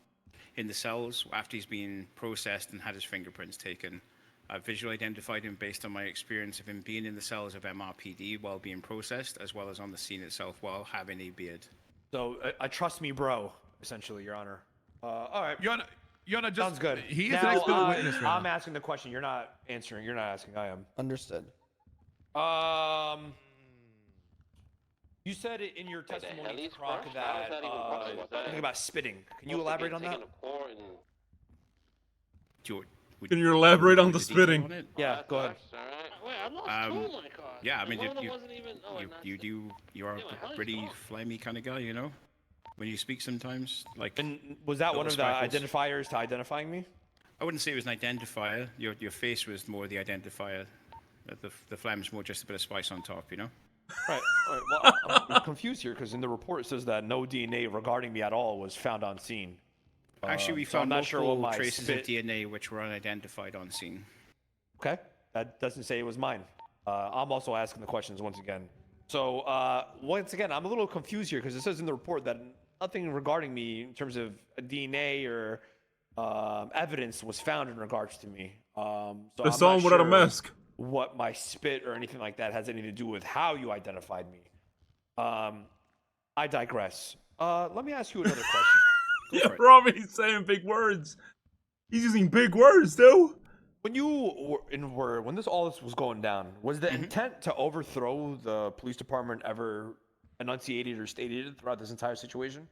in the cells after he's been processed and had his fingerprints taken. I've visually identified him based on my experience of him being in the cells of MRPD while being processed, as well as on the scene itself while having a beard. So I trust me, bro. Essentially, Your Honor. All right. Your Honor, just Sounds good. He is now, an expert witness right I'm now. asking the question. You're not answering. You're not asking. I am. Understood. You said it in your testimony, Croc, that something about spitting. Can you elaborate on that? Can you elaborate on the spitting? Yeah, go ahead. Wait, I lost 2 of my cards. Yeah, I mean, One of them wasn't even. Oh, you are a pretty phlegmy kind of guy, you know? When you speak sometimes, like. And was that one of the speckles. identifiers to identifying me? I wouldn't say it was an identifier. Your face was more the identifier. The phlegm's more just a bit of spice on top, you know? Right. Well, I'm confused here because in the report it says that no DNA regarding me at all was found on scene. Actually, we so I'm found not sure multiple what my traces spit... of DNA which were unidentified on scene. Okay. That doesn't say it was mine. I'm also asking the questions once again. So, once again, I'm a little confused here because it says in the report that nothing regarding me in terms of DNA or evidence was found in regards to me. So I saw him without a mask. What my spit or anything like that has anything to do with how you identified me. I digress. Let me ask you another question. Yeah, Ramee's saying big words. He's using big words, though. When you were when all this was going down, was the intent to overthrow the police department ever enunciated or stated throughout this entire situation?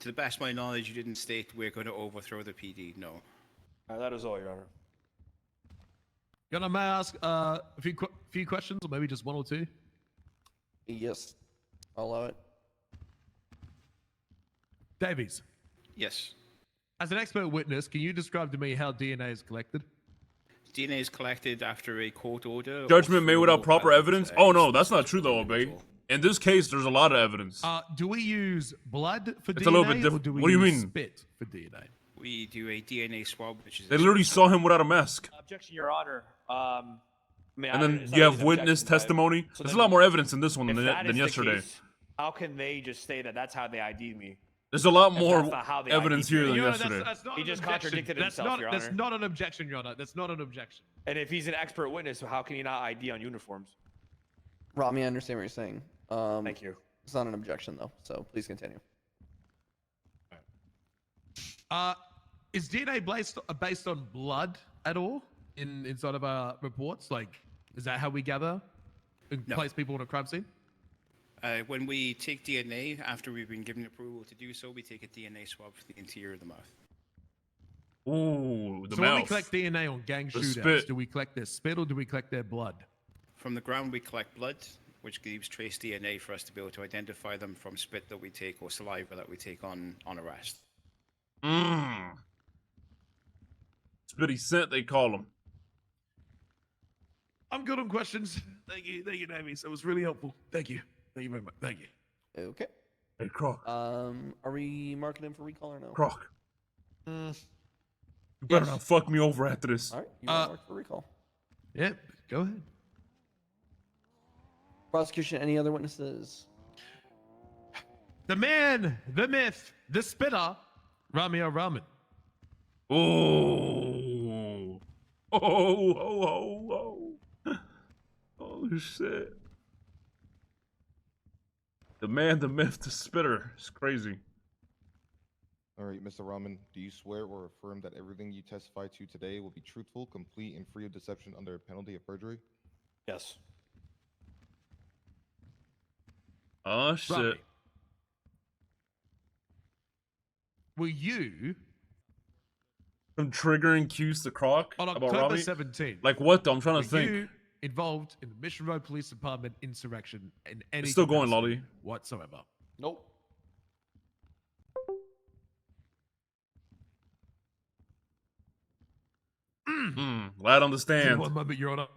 To the best of my knowledge, you didn't state we're going to overthrow the PD. No. That is all, Your Honor. Your Honor, may I ask a few questions, or maybe just one or two? Yes. I'll allow it. Davies. Yes. As an expert witness, can you describe to me how DNA is collected? DNA is collected after a court order. Judgment made without proper evidence? Oh no, that's not true though, Obey. In this case, there's a lot of evidence. Do we use blood for DNA? It's a little bit different. Or do we What do you use mean? spit for DNA? We do a DNA swab, which is. They literally saw him without a mask. Objection, Your Honor. I mean, And then you have witness testimony. So There's a then lot more evidence in this one if that than is the yesterday. case, how can they just say that that's how they ID'd me? There's a lot If more that's not how they evidence ID'd here me? than Your Honor, yesterday. that's not He an just objection. contradicted That's himself, not, Your That's Honor. not an objection, Your Honor. That's not an objection. And if he's an expert witness, how can he not ID on uniforms? Ramee, I understand what you're saying. Thank you. It's not an objection though, so please continue. Is DNA based on blood at all inside of our reports? Like, is that how we gather and No. place people on a crime scene? When we take DNA, after we've been given approval to do so, we take a DNA swab for the interior of the mouth. Ooh, the So mouth. when we collect DNA on gang The shootouts, spit. do we collect their spit or do we collect their blood? From the ground, we collect blood, which gives trace DNA for us to be able to identify them from spit that we take or saliva that we take on arrest. Mmm. Spitty scent, they call him. I'm good on questions. Thank you, Davies. That was really helpful. Thank you. Thank you very much. Thank you. Okay. Hey, Croc. Are we marking him for recall or no? Croc. You better not fuck me over after this. All right. You are marked for recall. Yep. Go ahead. Prosecution, any other witnesses? The man, the myth, the spitter, Ramee Raman. Oh. Oh. Oh, shit. The man, the myth, the spitter. It's crazy. All right, Mr. Rahman, do you swear or affirm that everything you testify to today will be truthful, complete, and free of deception under a penalty of perjury? Yes. Oh, shit. Ramee, were you Some triggering cues to Croc on about October Ramee? 17th? Like what though? I'm trying to Were think. you involved in the Mission Road Police Department insurrection in any It's still going, capacity Lolly. whatsoever? Nope. Lad understand. One moment, Your Honor.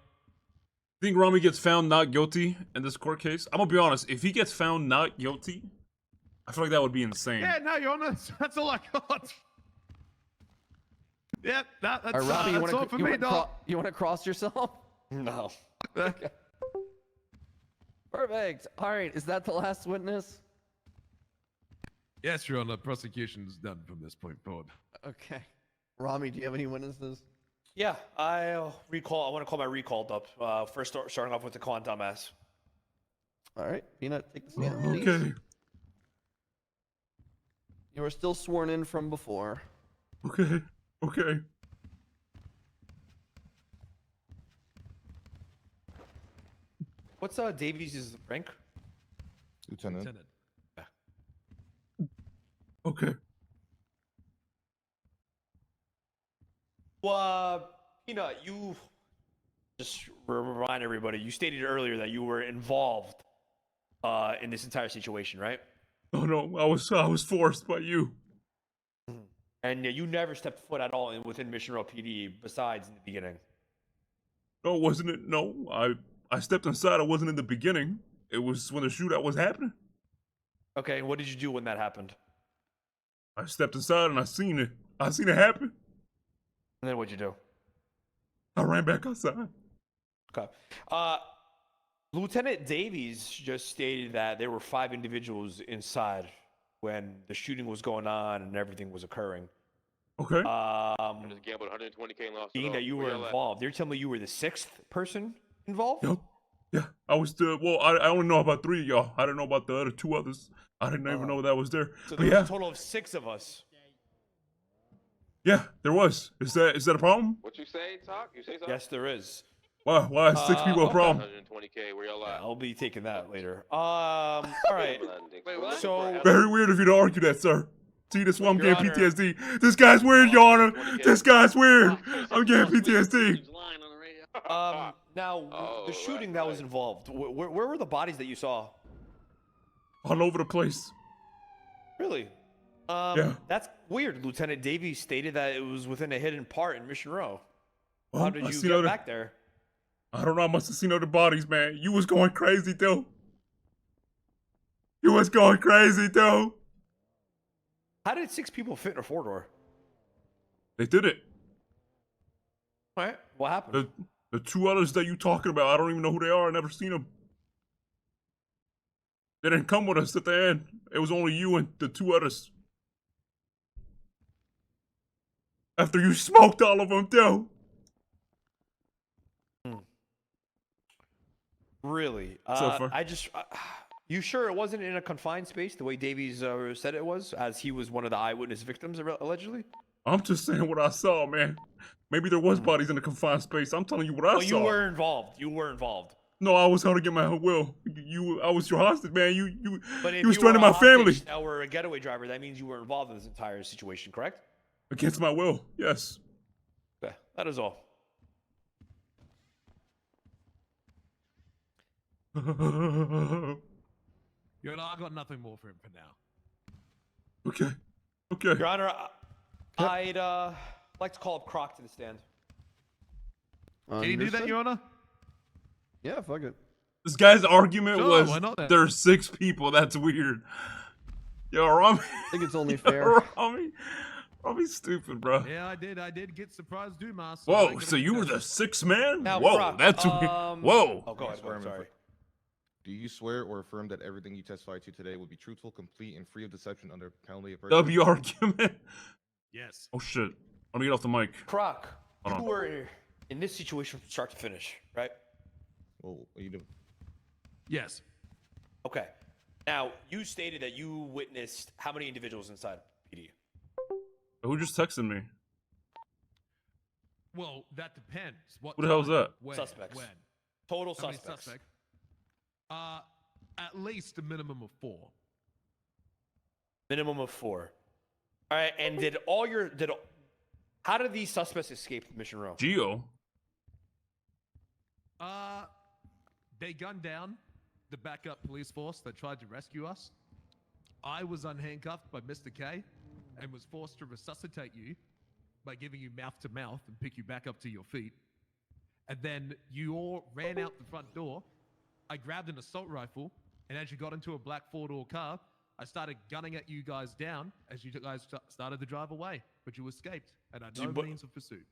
Think Ramee gets found not guilty in this court case? I'm gonna be honest. If he gets found not guilty, I feel like that would be insane. Yeah, no, Your Honor. That's all I got. Yep, that's, All right, Robbie, that's all for me, dog. you want to cross yourself? No. Okay. Perfect. All right, is that the last witness? Yes, Your Honor. Prosecution's done from this point forward. Okay. Ramee, do you have any witnesses? Yeah, I'll recall. I want to call my recalled up. First, starting off with the con dumbass. All right, Peanut, take the stand, please. Okay. You are still sworn in from before. Okay. Okay. What's Davies' rank? Lieutenant. Okay. Well, Peanut, you just remind everybody. You stated earlier that you were involved in this entire situation, right? Oh no, I was forced by you. And you never stepped foot at all within Mission Row PD besides in the beginning. No, wasn't it? No, I stepped inside. I wasn't in the beginning. It was when the shootout was happening. Okay, and what did you do when that happened? I stepped inside and I seen it. I seen it happen. And then what'd you do? I ran back outside. Okay. Lieutenant Davies just stated that there were 5 individuals inside when the shooting was going on and everything was occurring. Okay. Just gambled 120K and lost it Being all. that you Where were y'all at? involved, they're telling me you were the 6th person involved? Yep. Yeah, I was the. Well, I only know about 3 of y'all. I didn't know about the other 2 others. I didn't even know that was there. So But there yeah, was a total of 6 of us. yeah, there was. Is that a problem? What you say, Talk? You say something? Yes, there is. Why is 6 people a problem? 120K. Where y'all at? I'll be taking that later. All right. Wait, what? So Very weird of you to argue that, sir. See, this why I'm Your getting Honor. PTSD. This guy's weird, Your Honor. This guy's weird. I'm getting PTSD. now the shooting that was involved. Where were the bodies that you saw? All over the place. Really? Yeah. That's weird. Lieutenant Davies stated that it was within a hidden part in Mission Row. Well, How did I you seen get other- back there? I don't know. I must have seen other bodies, man. You was going crazy, though. You was going crazy, though. How did 6 people fit in a 4-door? They did it. All right. What happened? The 2 others that you talking about, I don't even know who they are. I never seen them. They didn't come with us at the end. It was only you and the 2 others. After you smoked all of them, too. Really? So far. You sure it wasn't in a confined space the way Davies said it was, as he was one of the eyewitness victims allegedly? I'm just saying what I saw, man. Maybe there was bodies in a confined space. I'm telling you what I saw. You were involved. You were involved. No, I was held to get my will. I was your hostage, man. But if you was you threatening were a my family hostage that were a getaway driver, that means you were involved in this entire situation, correct? against my will. Yes. Okay, that is all. Your Honor, I got nothing more for him for now. Okay. Okay. Your Honor, I'd like to call up Croc to the stand. Can you do that, Your Honor? Yeah, fuck it. This guy's argument Sure, was why not then? there's 6 people. That's weird. Yo, Ramee. I think it's only fair. Ramee's stupid, bro. Yeah, I did get surprised Dumas. Whoa, so you were the 6th man? Now, Whoa, Croc, that's weird. Whoa. Oh, go ahead. Sorry. Do you swear or affirm that everything you testify to today will be truthful, complete, and free of deception under penalty of perjury? W argument. Yes. Oh shit. Let me get off the mic. Croc, Hold you on. were in this situation from start to finish, right? Well, what are you doing? Yes. Okay. Now, you stated that you witnessed how many individuals inside PD? Who just texted me? Well, that depends. Who the hell is that? When, Suspects. When? Total How many suspects. suspects? At least a minimum of 4. Minimum of 4. All right, and how did these suspects escape Mission Row? Geo. They gunned down the backup police force that tried to rescue us. I was unhandcuffed by Mr. K and was forced to resuscitate you by giving you mouth to mouth and pick you back up to your feet. And then you all ran out the front door. I grabbed an assault rifle, and as you got into a black 4-door car, I started gunning at you guys down as you guys started to drive away, but you escaped and had no means of pursuit.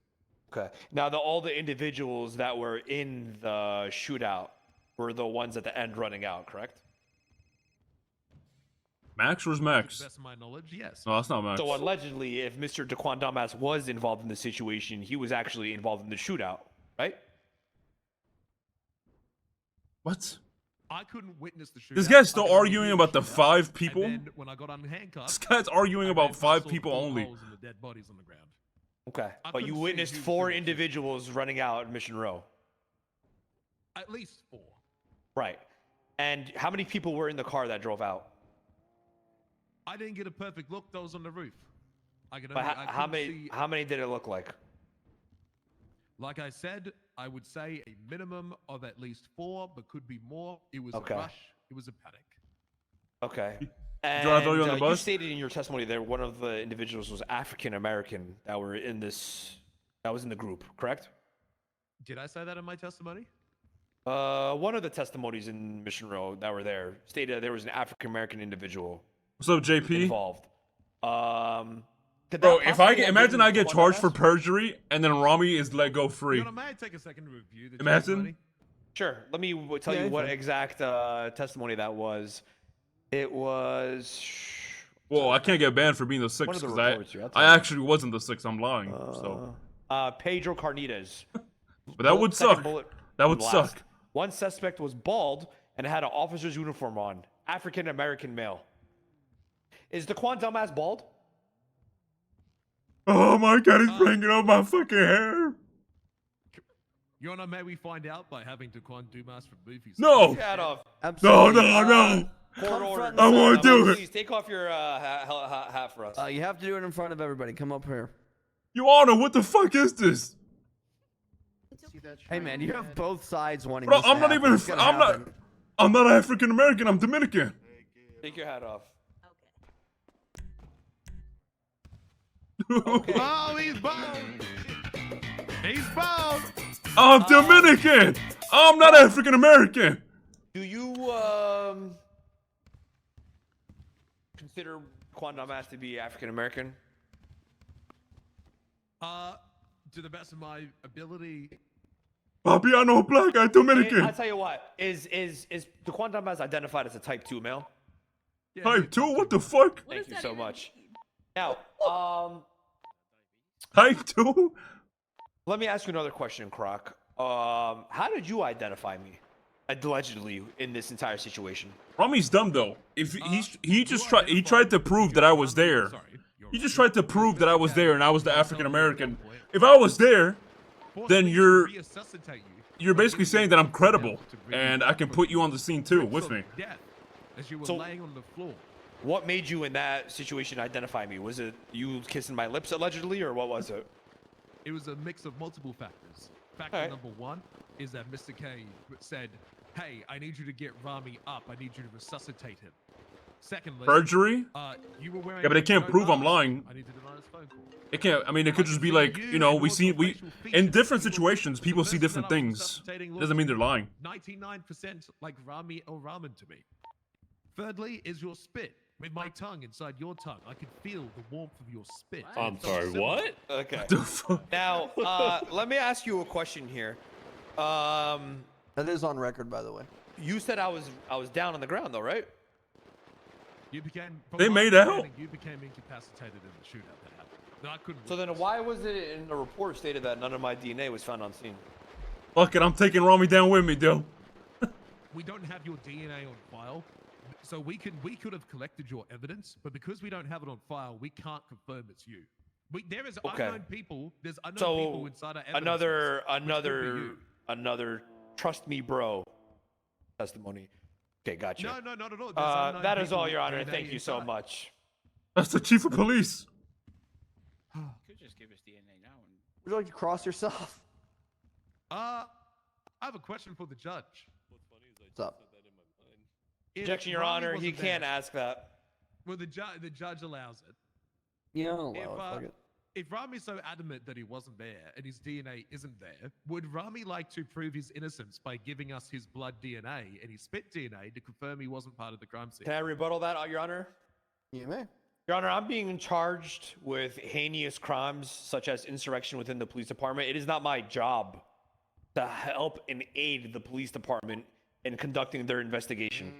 Okay. Now, all the individuals that were in the shootout were the ones at the end running out, correct? Max? Where's To Max? the best of my knowledge, yes. No, that's not Max. So allegedly, if Mr. Daquan Dumbass was involved in the situation, he was actually involved in the shootout, right? What? I couldn't witness the shootout. This guy's I still could only arguing hear about the shootout. 5 people? And then when I got unhandcuffed, This guy's arguing I about ran past 5 all the people bullet only. holes and the dead bodies on the ground. Okay. I But you couldn't see witnessed who was 4 doing it. individuals running out at Mission Row. At least 4. Right. And how many people were in the car that drove out? I didn't get a perfect look. Those on the roof. I could But only, I how couldn't many? see. How many did it look like? Like I said, I would say a minimum of at least 4, but could be more. It was Okay. a rush. It was a panic. Okay. you And wanna throw you on the you bus? stated in your testimony that one of the individuals was African American that were in this. That was in the group, correct? Did I say that in my testimony? One of the testimonies in Mission Row that were there stated that there was an African American individual What's up, JP? involved. Could Bro, that if I possibly get, have imagine been I get Daquan charged for Dumbass? perjury and then Ramee is let go free. May I take a second to review the Imagine. testimony? Sure. Let me tell Yeah, you what fine. exact testimony that was. It was. Well, I can't get banned for being the 6th One of the because reports here, I'll tell I you. actually wasn't the 6th. I'm lying. So, Pedro Carnitas. but that would Second suck. bullet That would blast. suck. One suspect was bald and had an officer's uniform on. African American male. Is Daquan Dumbass bald? Oh my god, he's bringing up my fucking hair. Your Honor, may we find out by having Daquan Dumas remove his... No. Shut up. No, Absolutely. no, no. Court order. I won't do it. Please take off your hat for us. You have to do it in front of everybody. Come up here. Your Honor, what the fuck is this? Hey man, you have both sides wanting. Bro, this I'm to not happen. even. It's gonna I'm not. happen. I'm not African American. I'm Dominican. Take your hat off. Oh, he's bald! He's bald! I'm Dominican. I'm not African American. Do you consider Daquan Dumbass to be African American? To the best of my ability, Papi, I know black. I'm Dominican. I'll tell you what. Is Daquan Dumbass identified as a Type 2 male? yeah, Type 2? What the fuck? Thank you so much. Now, Type 2? let me ask you another question, Croc. How did you identify me, allegedly, in this entire situation? Ramee's dumb though. If he tried to prove that I was there. He just tried to prove that I was there and I was the African American. If I was there, then you're basically saying that I'm credible and I can put you on the scene too with me. Death, as you were So- laying on the floor. What made you in that situation identify me? Was it you kissing my lips allegedly, or what was it? It was a mix of multiple factors. Factor Alright. number 1 is that Mr. K said, "Hey, I need you to get Ramee up. I need you to resuscitate him." Secondly, Perjury? you were wearing Yeah, but it can't no prove I'm mask. lying. I need to deny this phone call. It can't. I mean, it could just be like, you know, in different situations, people see different things. Doesn't mean they're lying. 99% like Ramee or ramen to me. Thirdly is your spit. With my tongue inside your tongue, I could feel the warmth of your spit. I'm It felt sorry, similar. what? Okay. The fuck? Now, let me ask you a question here. That is on record, by the way. You said I was down on the ground though, right? You became. They made out? You became incapacitated in the shootout that happened. No, I couldn't. So then why was it in the report stated that none of my DNA was found on scene? Fuck it, I'm taking Ramee down with me, dude. We don't have your DNA on file, so we could have collected your evidence, but because we don't have it on file, we can't confirm it's you. There is unknown people. There's unknown people inside our evidence. Another trust me, bro. Testimony. Okay, gotcha. No, not at all. That is all, Your Honor. Thank you so much. That's the chief of police. Could just give us DNA now. Would you like to cross yourself? I have a question for the judge. What's up? Objection, Your Honor. He can't ask that. Well, the judge allows it. Yeah, I'll allow it. Fuck it. If Ramee's so adamant that he wasn't there and his DNA isn't there, would Ramee like to prove his innocence by giving us his blood DNA and his spit DNA to confirm he wasn't part of the crime scene? Can I rebuttal that, Your Honor? You may. Your Honor, I'm being charged with heinous crimes such as insurrection within the police department. It is not my job to help and aid the police department in conducting their investigation.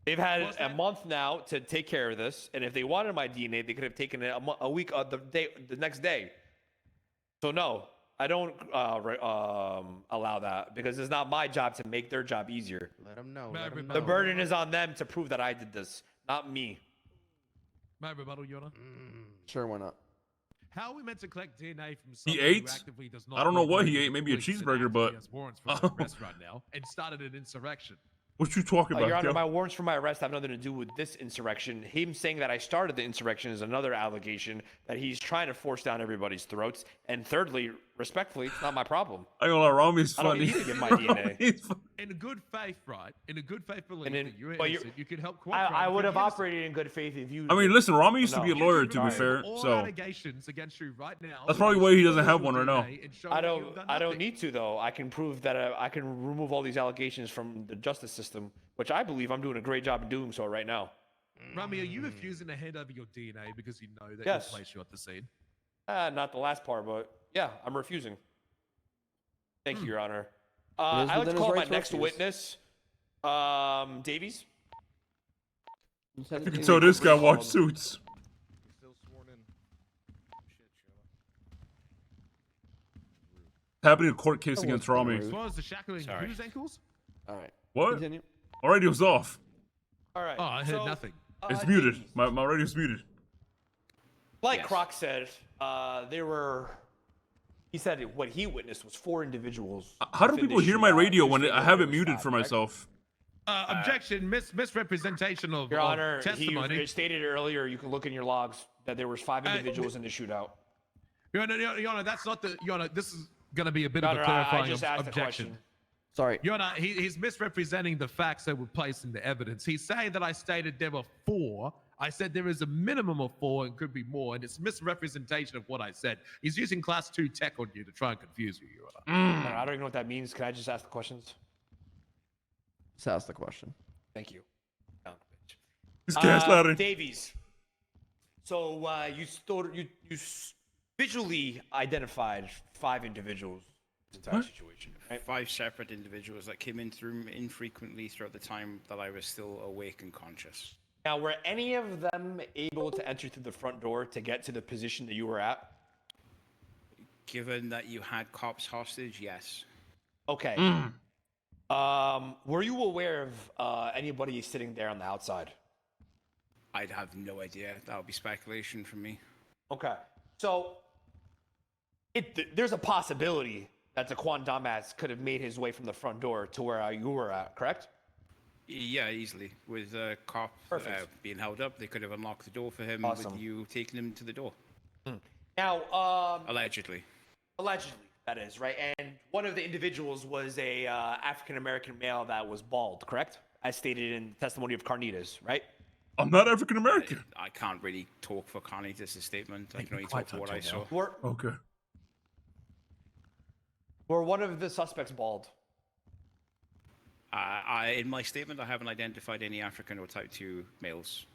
They've had a month now to take care of this, and if they wanted my DNA, they could have taken it a week, the next day. So no, I don't allow that because it's not my job to make their job easier. Let them know. The burden is on them to prove that I did this, not me. May I rebuttal, Your Honor? Sure, why not? How are we meant to collect DNA from He someone ate? who actively does not? I don't know what he cooperate ate. with Maybe a police and cheeseburger, actively but has warrants for an arrest right now and started an insurrection? What you talking about, Your Honor, yo? my warrants for my arrest have nothing to do with this insurrection. Him saying that I started the insurrection is another allegation that he's trying to force down everybody's throats. And thirdly, respectfully, it's not my problem. I don't know, Ramee's I don't funny. need to give my DNA. In a good faith, right? In a good faith belief And that you're but innocent, you could help cooperate. I would and have be innocent. operated in good faith if you. I mean, listen, Ramee used to No. be a You lawyer, can to be remove fair, All so allegations against you right now. that's probably why he doesn't have one right now. I don't need to though. I can prove that I can remove all these allegations from the justice system, which I believe I'm doing a great job in doing so right now. Ramee, are you refusing to hand over your DNA because you know that Yes. you'll place you at the scene? Not the last part, but yeah, I'm refusing. Thank you, Your Honor. It is I'd like to within his call my right to next refuse. witness, Davies. You said You it can to tell me. this guy watch Suits. Happening in a court case against Ramee. As far as the shackling whose ankles? All right. What? Continue. My radio's off. All right. Oh, I heard nothing. It's muted. My radio's muted. Like Croc said, there were. He said what he witnessed was 4 individuals. How do within people this hear my shootout radio who when stated I that have they it were muted shot, for correct? myself? Objection, misrepresentation of Your Honor, testimony. he stated earlier. You can look in your logs that there was 5 individuals in the shootout. Your Honor, that's not the. Your Honor, this is going to be a bit Your of a Honor, I clarifying just asked a objection. question. Sorry. Your Honor, he's misrepresenting the facts that were placed in the evidence. He's saying that I stated there were 4. I said there is a minimum of 4 and could be more, and it's misrepresentation of what I said. He's using class 2 tech on you to try and confuse you, Your Honor. I don't even know what that means. Can I just ask the questions? Just ask the question. Thank you. He's gaslighting. Davies. So you visually identified 5 individuals in this entire situation. Right? 5 separate individuals that came in through infrequently throughout the time that I was still awake and conscious. Now, were any of them able to enter through the front door to get to the position that you were at? Given that you had cops hostage, yes. Okay. Were you aware of anybody sitting there on the outside? I'd have no idea. That would be speculation from me. Okay. So, there's a possibility that Daquan Dumbass could have made his way from the front door to where you were at, correct? Yeah, easily. With a cop being held up, they could have unlocked the door for him Awesome. with you taking him to the door. Now, Allegedly. Allegedly, that is, right? And one of the individuals was a African-American male that was bald, correct? As stated in the testimony of Carnitas, right? I'm not African American. I can't really talk for Carnitas' statement. I can only talk for what I saw. Okay. Were one of the suspects bald? In my statement, I haven't identified any African or type 2 males.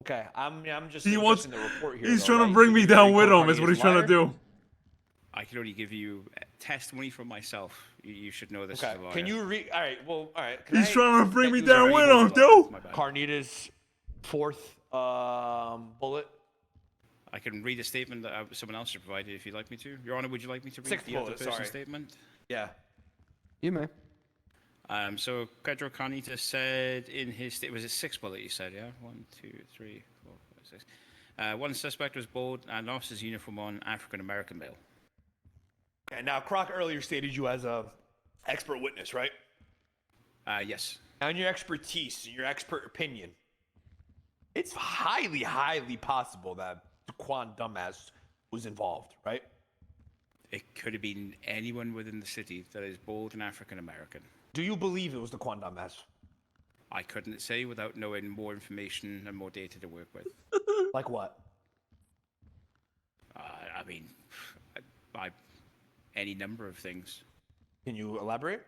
Okay, I'm just. He wants. the report here. He's though, trying right? to bring So me you down think with him. Carnitas Is what he's is trying to liar? do. I can only give you testimony from myself. You should know this. Okay. As a lawyer. Can you read? All right. Well, all right. He's trying to bring me down with him, dude. Carnita's fourth bullet. I can read a statement that someone else should provide if you'd like me to. Your Honor, would you like me to read Sixth the other bullet, person's sorry. statement? Yeah. You may. So Pedro Carnita said in his was it 6 bullet? You said, yeah. 1, 2, 3, 4, 5, 6. One suspect was bald and officer's uniform on, African American male. Okay. Now, Croc earlier stated you as a expert witness, right? Yes. Now, in your expertise, in your expert opinion, it's highly, highly possible that Daquan Dumbass was involved, right? It could have been anyone within the city that is bald and African American. Do you believe it was Daquan Dumbass? I couldn't say without knowing more information and more data to work with. Like what? I mean, any number of things. Can you elaborate?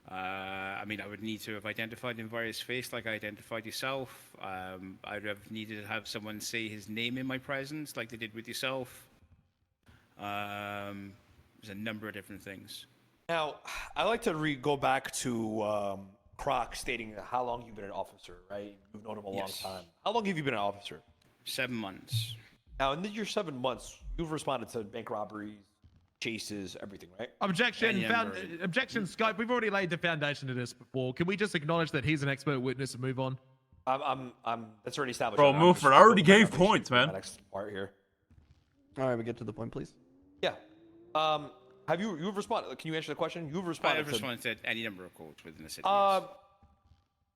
I mean, I would need to have identified him via his face, like I identified yourself. I would have needed to have someone say his name in my presence, like they did with yourself. There's a number of different things. Now, I like to go back to Croc stating how long you've been an officer, right? You've known him a long time. How long have you been an officer? 7 months. Now, in your 7 months, you've responded to bank robberies, chases, everything, right? Objection. Objection. Skype. We've already laid the foundation to this before. Can we just acknowledge that he's an expert witness and move on? That's already established. Bro, Milford, I already gave points, man. Next part here. All right, we get to the point, please. Yeah. Have you've responded? Can you answer the question? You've responded. I have responded to any number of calls within the city.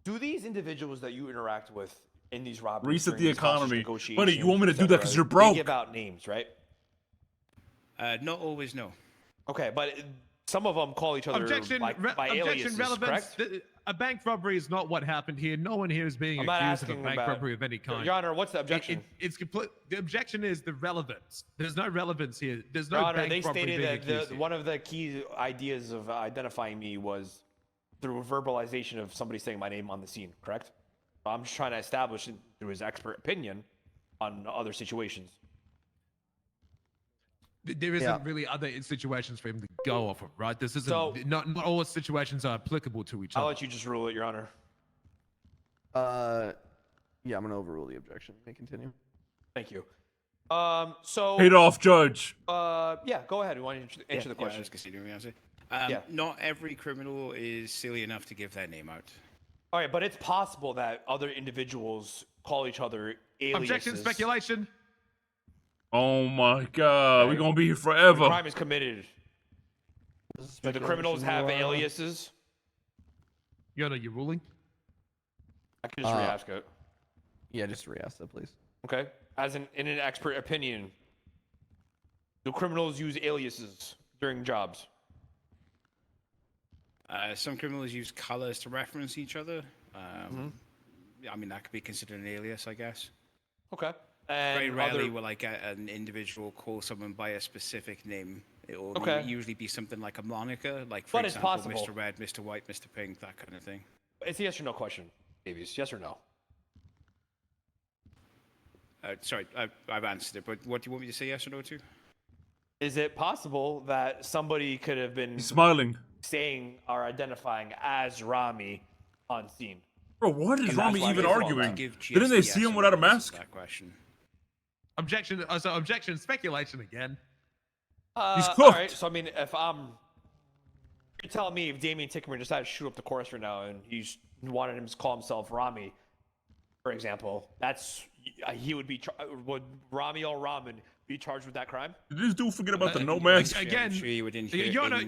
Do these individuals that you interact with in these robberies, reset the economy, buddy? buddy? You want me to do that because you're broke? They give out names, right? Not always, no. Okay, but some of them call each other by aliases, relevance. correct? A bank robbery is not what happened here. No one here is being I'm not accused of a asking bank about- robbery of any kind. Your Honor, what's the objection? It's complete. The objection is the relevance. There's no relevance here. There's no Your Honor, bank they robbery stated being that accused here. one of the key ideas of identifying me was through verbalization of somebody saying my name on the scene, correct? I'm just trying to establish it through his expert opinion on other situations. There isn't really other situations for him to go off of, right? This isn't. So- not all situations are applicable to each I'll other. let you just rule it, Your Honor. Yeah, I'm gonna overrule the objection. May continue. Thank you. So. Paid off, Judge. Yeah, go ahead. Why don't you answer the question? Not every criminal is silly enough to give their name out. All right, but it's possible that other individuals call each other aliases. Objection, speculation. Oh my God, we're gonna be here forever. The crime is committed. Do the criminals have aliases? Your Honor, you're ruling? I can just re-ask it. Yeah, just re-ask that, please. Okay. In an expert opinion, do criminals use aliases during jobs? Some criminals use colors to reference each other. I mean, that could be considered an alias, I guess. Okay. And very rarely will I get an individual call someone by a specific name. It will usually be something like a moniker, like for example, possible. Mr. Red, Mr. White, Mr. Pink, that kind of thing. It's a yes or no question, Davies. Yes or no? Sorry, I've answered it, but what do you want me to say yes or no to? Is it possible that somebody could have been smiling, saying or identifying as Ramee on scene? Bro, what is Ramee even arguing? Didn't they see him without a mask? That question. Objection. So objection. Speculation again. He's cooked. All right. So I mean, you're telling me if Damien Tickmer decided to shoot up the chorus right now and he's wanted him to call himself Ramee, for example, he would be would Ramee or Ramen be charged with that crime? Did this dude forget about the no mask? Again, Your Honor,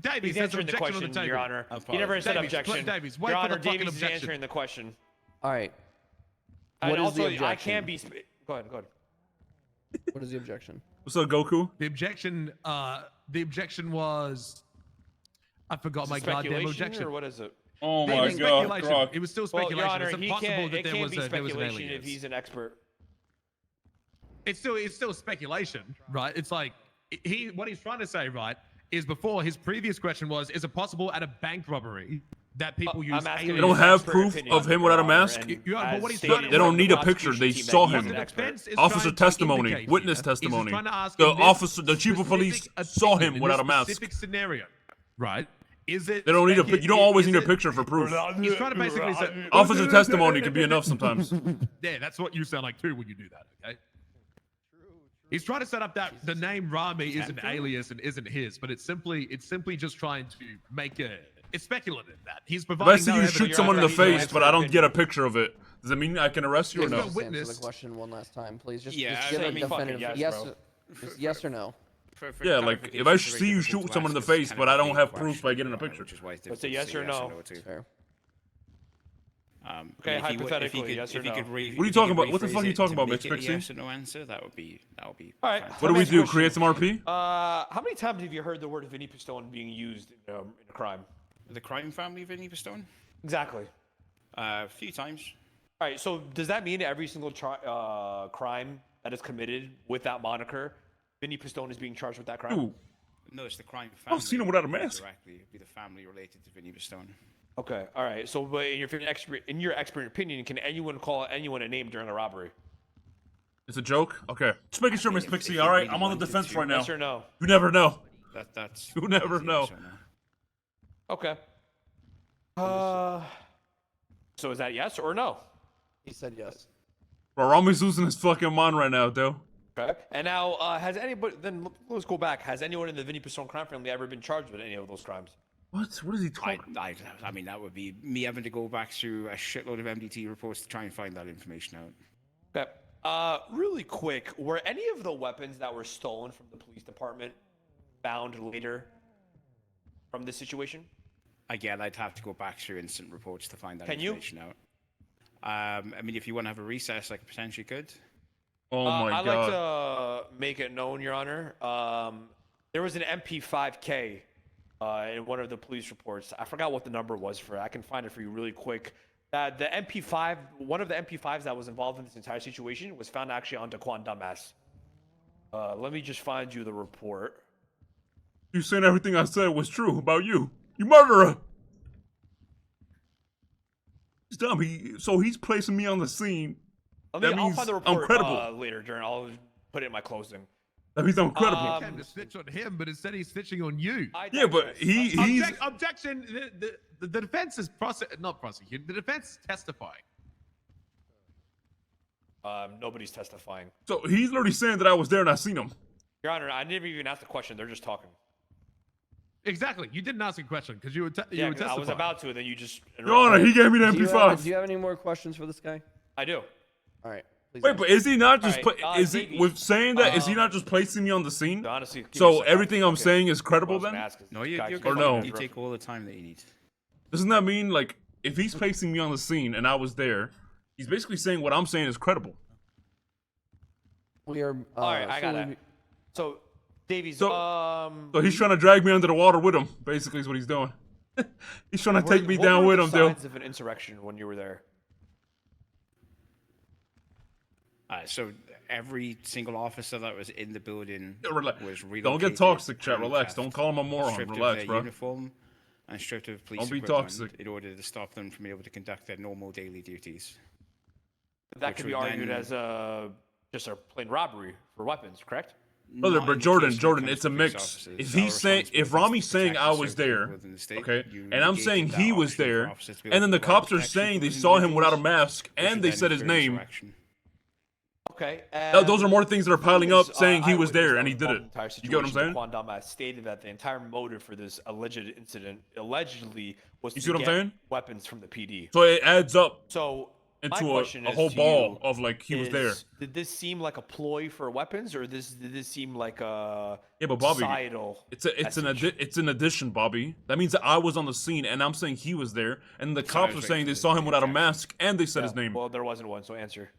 Davies, he's answering the question, Your Honor. He never said objection. Davies, wait Your for Honor, the fucking Davies is objection. answering the question. All right. And What is also, the objection? I can be. Go ahead. What is the objection? What's up, Goku? The objection was, I forgot my goddamn Speculation, objection. or what is it? Oh It my was God, speculation. Croc. It was still Well, speculation. Your Honor, It's impossible that there was an speculation alias. if he's an expert. It's still speculation, right? It's like what he's trying to say, right, is before his previous question was, is it possible at a bank robbery that people use I'm asking aliens. They don't have expert proof opinion, of him without a Your Honor, mask? and Your Honor, but what as he's trying to- stated They don't by need the a picture. prosecution They team that saw he's him. an The expert. defense is Officer trying to testimony, indicate witness here, testimony. He's trying to ask The in this officer, the chief of police specific saw opinion, him in without this a mask. Specific scenario, right? Is it? They don't need a. You don't always is need a it- picture for proof. He's trying to basically say. Officer testimony can be enough sometimes. Yeah, that's what you sound like too when you do that. Okay. He's trying to set up that the name Ramee is an alias and isn't his, but it's simply just trying to make it's speculative that he's If I providing. see no you evidence. shoot someone in the face, but I don't get a picture of it, does that mean I can arrest you or Just no? answer the question one last time, please. Just Yeah, give I a mean, definitive fucking yes. bro. Just yes or no. Yeah, like if I see you shoot someone in the face, but I don't have proof by getting a picture. Let's say yes or no. Fair. Okay, hypothetically, yes or no. What are you talking about? What the fuck are you talking about, Mix Pixie? Yes or no answer. That would be. All right. What do we do? Create some RP? How many times have you heard the word Vinny Pistone being used in a crime? The crime family of Vinny Pistone? Exactly. A few times. All right. So does that mean every single crime that is committed with that moniker, Vinny Pistone is being charged with that crime? Ooh. No, it's the crime family. I've seen him without a mask. Directly, it'd be the family related to Vinny Pistone. Okay. All right. So, but in your expert opinion, can anyone call anyone a name during a robbery? It's a joke? Okay. Just making sure, Miss Pixie. All right, I'm on the defense right now. Yes or no? You never know. That's. You never know. Okay. So is that yes or no? He said yes. Bro, Ramee's losing his fucking mind right now, though. Okay. And now, has anybody? Then let's go back. Has anyone in the Vinny Pistone crime family ever been charged with any of those crimes? What? What is he talking? I mean, that would be me having to go back through a shitload of MDT reports to try and find that information out. Okay. Really quick, were any of the weapons that were stolen from the police department found later from this situation? Again, I'd have to go back through instant reports to find that Can you? information out. I mean, if you want to have a recess, I potentially could. Oh my I'd god. like to make it known, Your Honor. There was an MP5K in one of the police reports. I forgot what the number was for it. I can find it for you really quick. The MP5, one of the MP5s that was involved in this entire situation was found actually on Daquan Dumbass. Let me just find you the report. You saying everything I said was true about you. You murderer! He's dumb. So he's placing me on the scene. I'll That find means the I'm report credible. later. I'll put it in my closing. That means I'm credible. He came to snitch on him, but instead he's snitching on you. Yeah, but he's... Objection. The defense is not prosecuting. The defense is testifying. Nobody's testifying. So he's literally saying that I was there and I seen him. Your Honor, I never even asked the question. They're just talking. Exactly. You didn't ask a question because you were Yeah, you were 'cause I was testifying. about to, then you just. Your Honor, he gave me the MP5. Do you have any more questions for this guy? I do. All right. Please Wait, answer. but is he not just... All right, is Davey, he... With saying that, is he not just placing me on the scene? Honestly, give me a So second. everything I'm Okay. saying is credible I was gonna then? ask, 'cause No, this you're guy good. keeps Or no? fucking You take all the time that you need. Doesn't that mean, like, if he's placing me on the scene and I was there, he's basically saying what I'm saying is credible? We are. All right, I got it. So, Davies, So he's trying to drag me under the water with him, basically is what he's doing. He's trying to take me down with him, dude. Signs of an insurrection when you were there. So every single officer that was in the building was relocated. Don't get toxic, chat. and Relax. left, Don't call him a moron. stripped Relax, of their bro. uniform and stripped of police Don't be equipment toxic. in order to stop them from being able to conduct their normal daily duties. That Which could be would argued then- as just a plain robbery for weapons, correct? Brother, Not but in the Jordan, case when it Jordan, comes it's to a police mix. officers. If Our he's saying, if responsibility is Ramee's to saying protect I and was serve people there, within the state. okay, You and I'm negated saying that he was option for there, officers to be and able then to the provide cops are protection saying for they those saw him without a individuals, mask which and would they then said his infer name. insurrection. Okay. Those are more things that are piling up saying he was eyewitness there that and he was did involved it. in the entire You get what I'm situation, saying? Daquan Dumbass stated that the entire motive for this alleged incident allegedly was You to see what I'm get saying? weapons from the PD. So it adds up So my into question a is whole to ball you of like he was there. Did this seem like a ploy for weapons, or did this seem like a Yeah, but Bobby, societal? it's an addition, Bobby. That means that I was on the scene and I'm saying he was there, and the cops are saying they saw him without a mask and they said his name. Well, there wasn't one, so answer.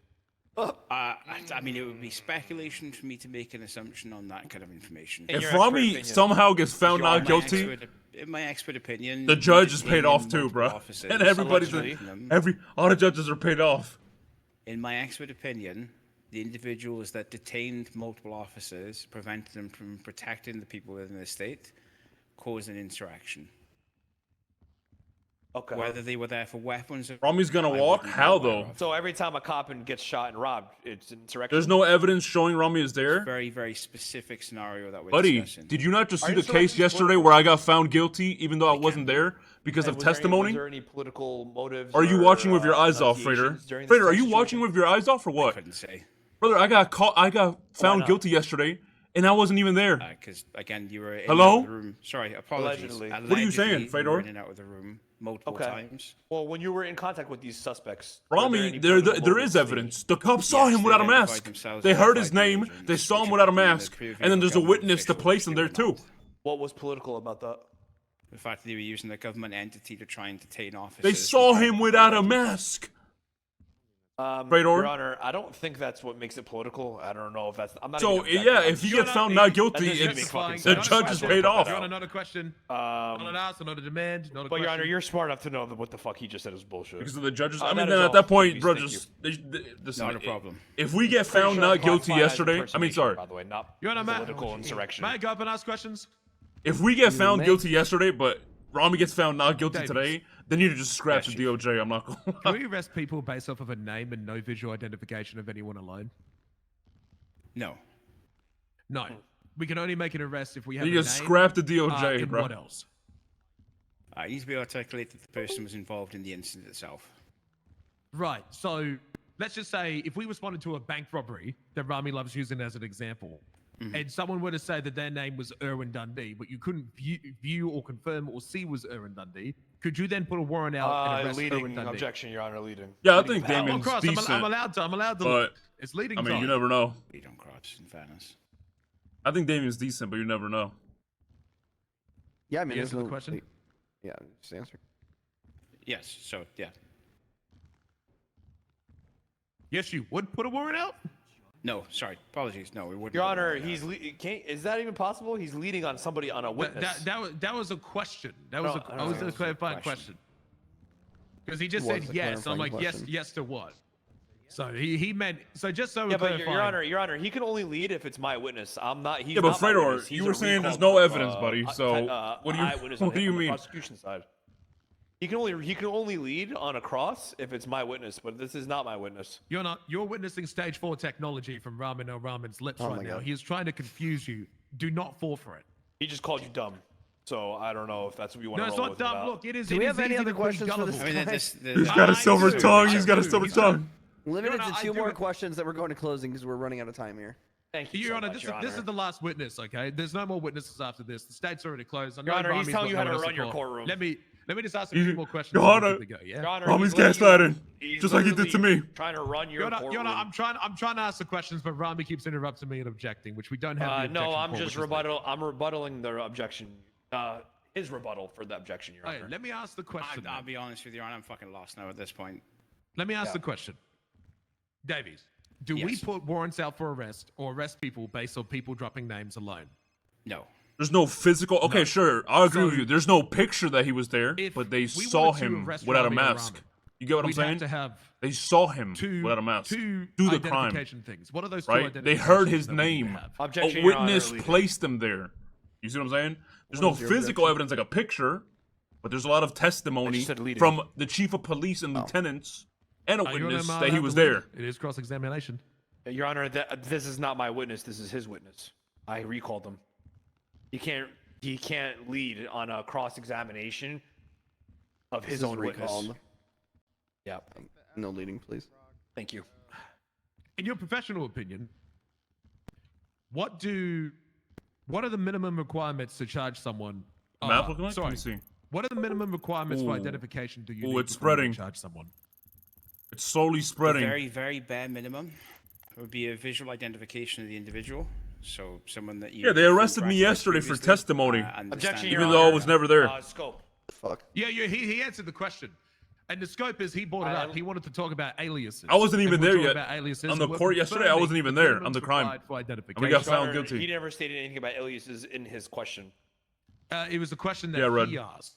I mean, it would be speculation for me to make an assumption on that kind of information. If Ramee somehow gets found not guilty, in my expert opinion, the judge is paid detaining off too, multiple bro. officers, And everybody's allegedly, all the judges are paid off. In my expert opinion, the individuals that detained multiple officers, prevented them from protecting the people within the state, caused an insurrection. Okay. Whether they were there for weapons. Ramee's gonna I walk? wouldn't How be aware though? of. So every time a cop gets shot and robbed, it's insurrection. There's no evidence showing Ramee is there. Very, very specific scenario that we're Buddy, discussing. did you not just see Are the case insurrections yesterday political? where I got found guilty even though I wasn't there because And of was there testimony? was there any political motives? Are you or, watching with your eyes off, Frater? associations during this Frater, are you situation? watching with your eyes off or I what? couldn't say. Brother, I got found not? guilty yesterday and I wasn't even there. Because again, you were in Hello? and out of the room. Sorry, apologies. Allegedly. What are you saying, Allegedly, you Fedor? were in and out of the room multiple Okay. times. Well, when you were in contact with these suspects, were there Ramee, any there political is motives? evidence. The cops saw Yes, him they without a identified mask. themselves They as heard his fight name. agents, They saw which him without a appear in the mask. previous And then there's a government witness to officials place him who there were too. not. What was political about that? The fact that they were using the government entity to try and detain officers. They saw him without a mask. Fedor? Your Honor, I don't think that's what makes it political. I don't know if that's. I'm not. So even yeah, if he gets found not guilty, That doesn't make it's fucking the sense. judge is paid off. You want another question? Not an ask, not a demand, not a But question. Your Honor, you're smart enough to know that what the fuck he just said is bullshit. Because of the judges. I That mean, is then all. at that point, Please, bro, thank just you. listen, Not a problem. If we get Pretty found sure not it's guilty classified as yesterday, I mean, impersonation, sorry. By the way, not You want a political insurrection. May I go up and ask questions? If we get found may. guilty yesterday, but Ramee gets found not guilty Davis. today, then you just scratch Yes, the DOJ. I'm not going. Can we arrest people based off of a name and no visual identification of anyone alone? No. No. We can only make an arrest if we have You a name. just scrap the DOJ, and bro. what else? You need to be able to articulate that the person was involved in the incident itself. Right. So let's just say if we responded to a bank robbery that Ramee loves using as an example, and someone were to say that their name was Erwin Dundee, but you couldn't view or confirm or see was Erwin Dundee, could you then put a warrant out and arrest Erwin Leading Dundee? objection, Your Honor, leading. Yeah, I Leading think power. Of Damien's course, decent. I'm allowed to. But It's leading. I mean, you time. never know. We don't cross, in fairness. I think Damien's decent, but you never know. Yeah, I mean, You there's answer the no question? Yeah, just answer. Yes, so, yeah. Yes, you would put a warrant out. No, sorry. Apologies. No, we wouldn't. Your put a Honor, warrant out. is that even possible? He's leading on somebody on a witness. That was a question. That was No, that was a clarifying question. Because he just Was said a yes. I'm like clarifying question. yes to what? So he meant so just so we're Yeah, but clarifying. Your Honor, he can only lead if it's my witness. I'm not. He's Yeah, but not my Fedor, witness. He's you a were saying there's recalled, no evidence, buddy. So what do you eyewitness what do you on the mean? prosecution side. He can only lead on a cross if it's my witness, but this is not my witness. You're witnessing stage 4 technology from Ramen Ramen's lips Oh right my now. God. He is trying to confuse you. Do not fall for it. He just called you dumb. So I don't know if that's what you want No, to it's roll not with dumb. about. Look, it is. Do it we is have any easy other to be questions for gullible. this I mean, guy? He's got a I silver do. tongue. I He's got a do. silver He's got- tongue. Limited Your Honor, to I two do more it- questions that we're going to closing because we're running out of time here. Thank you Your so Honor, much, Your this is Honor. the last witness. Okay, there's no more witnesses after this. The state's already closed. I know Your Honor, he's Ramee's telling got you how no to one run your support. courtroom. Let me just ask a He's- few more questions. Your and we're Honor, good to go, yeah. Your Honor, Ramee's he's letting gaslighting, he's just like he did to literally me. Trying to run your Your Honor, courtroom. I'm trying to ask the questions, but Ramee keeps interrupting me and objecting, which we don't have. the No, objection I'm for, just which is legal. I'm rebutting the objection. His rebuttal for the objection, Your Hey, Honor. let me ask the question. I'll then. be honest with you, Aaron, I'm fucking lost now at this point. Let me ask Yeah. the question. Davies, do we Yes. put warrants out for arrest or arrest people based on people dropping names alone? No. There's no physical. Okay, No. sure, I'll agree with So, you. There's no picture that he was there, if but they we saw wanted to him arrest without a Ramee or mask. Ramen, You get what I'm we'd saying? have to have They saw him two without a mask. two Do the crime, identification things. What are those two right? They identifications heard his that we need to name. have? Objection, A Your Honor, witness leading. placed them there. You see what I'm saying? There's What no is your physical objection? evidence like a picture, but there's a lot of testimony said leading. from the chief of police and lieutenants and a Are you witness allowed that he to was lead? there. It is cross-examination. Your Honor, this is not my witness. This is his witness. I recalled him. He can't lead on a cross-examination of his This is own witness. recalled. Yeah. No leading, please. Thank you. In your professional opinion, what are the minimum requirements to charge someone? Map looking like? Let Sorry. me see. What are the minimum requirements for Ooh. identification do you Ooh, need it's before you spreading. charge someone? It's slowly The spreading. very, very bare minimum would be a visual identification of the individual. So someone that you. Yeah, they arrested me interacted with yesterday for previously, testimony, Objection, even Your though I Honor. was never there. Scope. Fuck. Yeah, he answered the question. And the scope is he brought it I- up. He wanted to talk about aliases. I wasn't even And we're there talking yet. about aliases, On the and we're court yesterday, I wasn't confirming even the there on minimums the crime. required for And we identification. got Your found Honor, guilty. He never stated anything about aliases in his question. It was the question that Yeah, Red. he asked,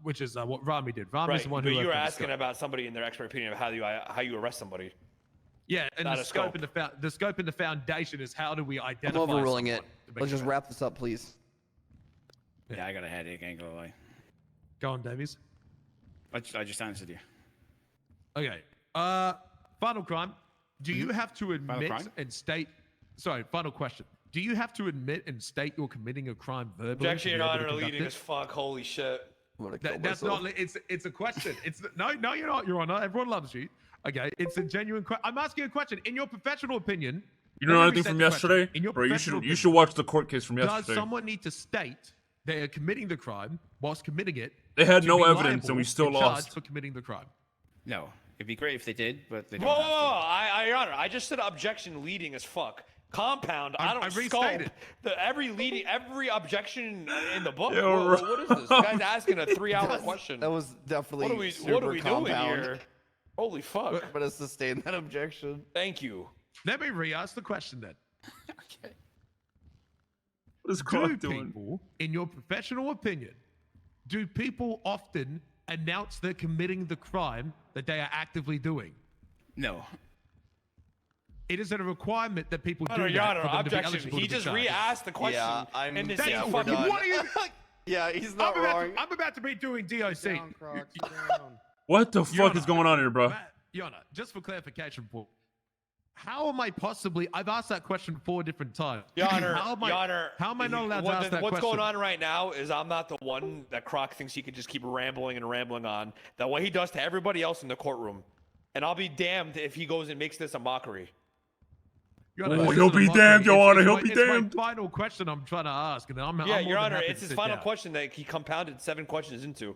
which is what Ramee did. Ramee's Right, the one but who you were opened the asking scope. about somebody in their expert opinion of how you arrest somebody. Yeah, and not the a scope, scope. and the scope and the foundation is how do we I'm identify overruling it. someone to make Let's just sure. wrap this up, please. Yeah, I got a headache. Ain't gonna lie. Go on, Davies. I just answered you. Okay. Final crime. Do you have to admit crime? and state? Sorry. Final question. Do you have to admit and state you're committing a crime verbally? Objection, to Your be able to Honor, conduct leading it? as fuck. Holy shit. That's not. It's a question. It's no, you're not, Your Honor. Everyone loves you. Okay. It's a genuine question. I'm asking a question. In your professional opinion, You know let me anything restate from the question. yesterday? In your Bro, you professional should watch the court case from Does yesterday. someone need to state they are committing the crime whilst committing it? They had to no be evidence and liable we still and charged lost. for committing the crime? No, it'd be great if they did, but they Whoa, don't whoa, have whoa. Your Honor, I just said objection leading as fuck. Compound, I don't scope restated. every objection in the book. Yo, What is this? This guy's asking a 3-hour question. That was definitely What are we super doing compound. here? Holy fuck. But to sustain that objection. Thank you. Let me re-ask the question then. Okay. What is Do Croc doing? people, in your professional opinion, do people often announce they're committing the crime that they are actively doing? No. It is a requirement that people do Your that Honor, for them to be objection. eligible He to be just charged. re-asked the question. Yeah, I'm and this yeah, is we're fucking done. What are you? Yeah, he's not wrong. I'm about to be doing DOC. What the Your fuck Honor, is going on here, bro? Your Honor, just for clarification, Paul, how am I possibly? I've asked that question 4 different times. Your Honor, how am I, Your Honor, how am I not allowed to ask that what's question? going on right now is I'm not the one that Croc thinks he could just keep rambling and rambling on. That way he does to everybody else in the courtroom. And I'll be damned if he goes and makes this a mockery. Your Honor, Oh, this he'll isn't a be mockery. damned, Your Honor, he'll my- be it's damned. my final question I'm trying to ask, and I'm Yeah, more Your than Honor, happy it's to his sit final down. question that he compounded 7 questions into.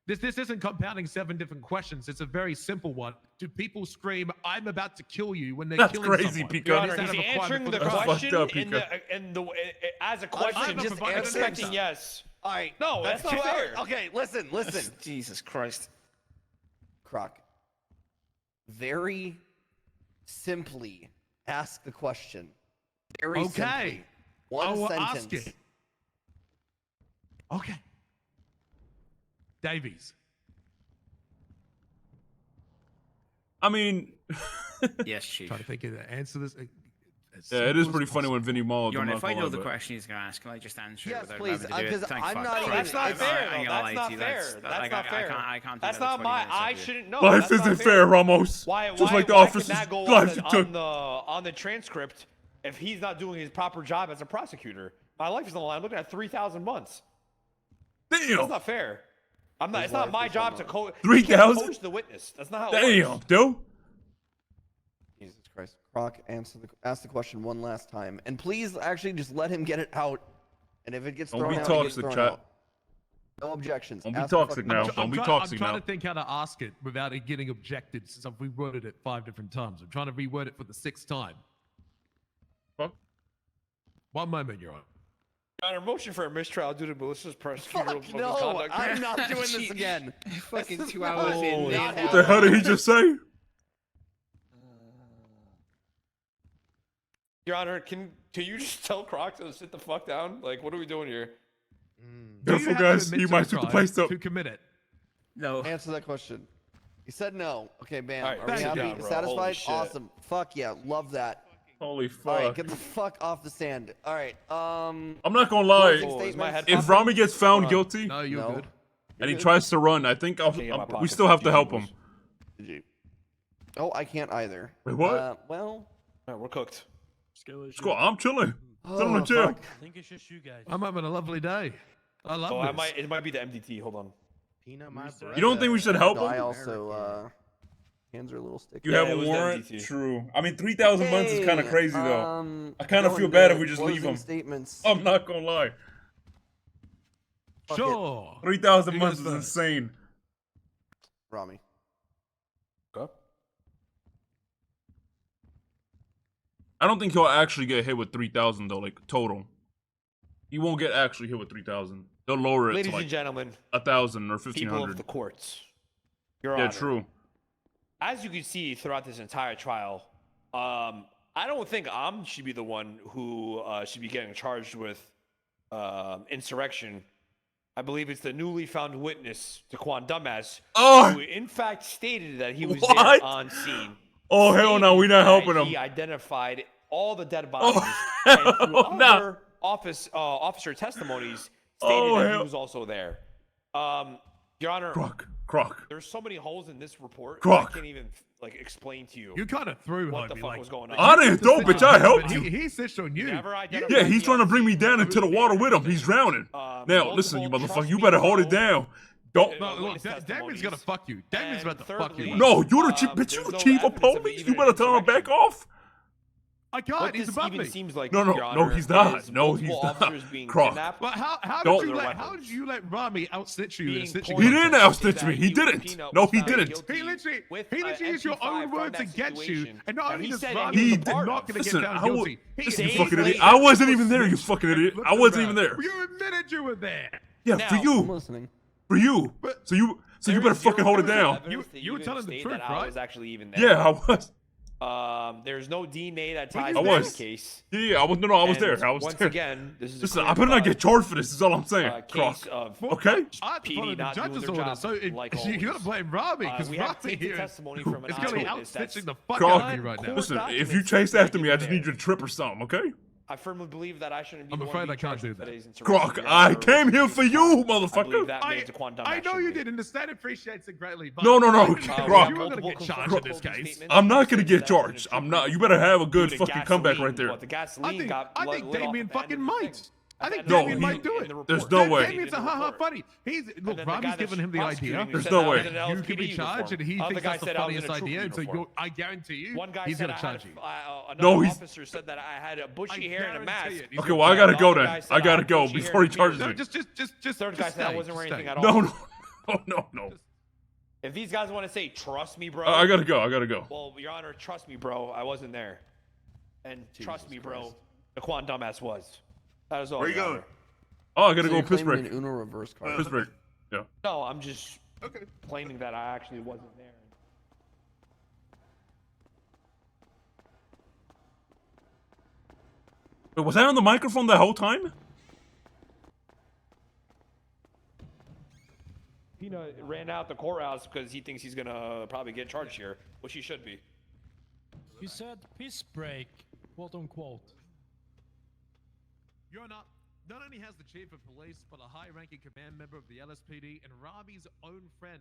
This isn't compounding 7 different questions. It's a very simple one. Do people scream, "I'm about to kill you" when they're That's killing crazy, someone? Pico. Your Is Honor, that he's a requirement answering for the That's fucked question up, in Pico. as a question just and answer expecting it. yes. All right. No, that's not fair. Okay, listen. Jesus Christ. Croc. Very simply ask the question. Very Okay. simply. One I will sentence. ask it. Okay. Davies. I mean, Yes, Chief. Trying to think of the answer to this. yeah, it is pretty funny when Vinny mauled. Your I'm Honor, not if I gonna know lie, the but- question he's going to ask, can I just answer Yes, it without please, having to do it? 'cause Thank I'm fuck. not No, even- that's not it's- fair. I ain't No, gonna that's lie not to you, fair. that's- That's like, not I fair. can't do That's that not 20 my. minutes I of you. shouldn't know. Life That's not isn't fair, Ramos. Why? Just why, like the why officers' can that go lives you on took. on the transcript if he's not doing his proper job as a prosecutor? My life is on the line. I'm looking at 3,000 months. That's Damn. not fair. I'm not. His It's not life my is job on to the coach. 3,000? Coach the witness. That's not how it Damn, works. dude. Jesus Christ. Croc, ask the question one last time. And please actually just let him get it out. And if it gets Don't thrown be out, it gets toxic, thrown chat. out. No objections. Don't be Ask the toxic fucking now. question. Don't be I'm toxic trying now. to think how to ask it without it getting objected since I've reworded it 5 different times. I'm trying to reword it for the 6th time. Fuck. One moment, Your Honor. Your Honor, motion for a mistrial due to malicious prosecutorial Fuck no, misconduct. I'm not doing this again. Fucking This is 2 hours not- in. not man. What the happening. hell did he just say? Your Honor, can you just tell Croc to sit the fuck down? Like, what are we doing here? Do you Careful, have to guys. admit He to might the took the crime place up. to commit it. No. Answer that question. He said no. Okay, bam. All right, Are we sit happy? down, bro. Holy Satisfied? shit. Awesome. Fuck yeah. Love that. Holy All right, fuck. get the fuck off the stand. All right. I'm not gonna lie. Closing is my head statements? If Ramee gets found guilty No, you're No. good. and he tries to run, I think Can't get my we pockets still have to help confused. him. Did you? Oh, I can't either. Wait, what? Well. All right, we're cooked. Squad, I'm chilling. Send him Oh, to jail. fuck. I think it's just you guys. I'm having a lovely day. I love Oh, this. it might be the MDT. Hold on. Peanut my bread. You don't think we should help No, I him? also, hands are a little sticky. You Yeah, have it a was the warrant? MDT. True. I mean, 3,000 months is kind of Hey, crazy, though. I kind of going feel bad to if we just leave closing him. Statements. I'm not gonna lie. Fuck it. Sure. 3,000 You months guys is first. insane. Ramee. Go. I don't think he'll actually get hit with 3,000 though, like total. He won't get actually hit with 3,000. They'll lower it Ladies to like and gentlemen, 1,000 or people of 1,500. the courts. Your Yeah, Honor. true. As you can see throughout this entire trial, I don't think should be the one who should be getting charged with insurrection. I believe it's the newly found witness, Daquan Dumbass, Oh! who in fact stated that he was What? there on scene. Oh, hell no, we're not helping him. He identified all the dead bodies Oh, and through hell no. other officer testimonies stated Oh, that hell. he was also there. Your Honor, Croc. Croc. There's so many holes in this report. Croc. I can't even like explain to you. You kind of threw what the homie, fuck like, was going on. I didn't throw, bitch. I helped you. He snitched on you. Yeah, he's trying to bring me down into the water with him. He's drowning. Now, listen, you motherfucker. You better hold it down. Don't. No, look, Damien's gonna fuck you. Damien's about to fuck you. No, you're the chief. Bitch, you the chief of police. You better tell him back off. I can't. He's above me. Seems like, No, he's not. No, he's not. Croc. But how did you let Ramee out-snitch you? He didn't out-snitch me. He didn't. No, he didn't. He literally used your own words against you. And not only does Ramee not going to get found guilty. You fucking idiot. I wasn't even there, you fucking idiot. I wasn't even there. You admitted you were there. Yeah, for you. I'm listening. For you. So you better fucking hold it down. You were telling the truth, right? I was actually even there. Yeah, I was. There's no DNA that ties I to was. the case. Yeah, I was. No, I was there. I was once there. again, this is. Listen, I better not get charged for this. Is all I'm saying. Case Croc. of Okay. I have to follow PD the not doing judge's their order, job so like you gotta always. blame Ramee because We have Ramee taken here testimony from an is gonna be eyewitness that's out-snitching the fuck Croc, out of you right now. listen, if you chase after me, I just need you to trip or something, okay? I firmly believe that I shouldn't be. I'm afraid I can't do that. Croc, I came here for you, motherfucker. I know you did, and the state appreciates it greatly. But No, Croc, Croc. you were gonna get charged in this case. I'm not gonna get charged. I'm not. You better have a good fucking comeback right there. I think Damien fucking might. I think No, Damien might do it. There's no way. Damien's a haha funny. Look, Ramee's given him the idea. There's no way. You can be charged, and he thinks that's the funniest idea. And so I guarantee you, he's gonna charge you. No, he's. Officer said that I had a bushy hair and a mask. Okay, well I gotta go then. I gotta go before he charges me. Just third guy said I wasn't wearing anything at all. No. If these guys want to say trust me, bro. I gotta go. Well, Your Honor, trust me, bro. I wasn't there. And trust me, bro. The Quan dumbass was. That is all. Where you going? Oh, I gotta So go you're piss claiming break. an Uno reverse card. Piss break. Yeah. No, I'm just claiming that I actually wasn't there. Wait, was I on the microphone the whole time? Peanut ran out the courthouse because he thinks he's gonna probably get charged here, which he should be. You said piss break, quote unquote. You're not only has the chief of police, but a high-ranking command member of the LSPD and Ramee's own friend.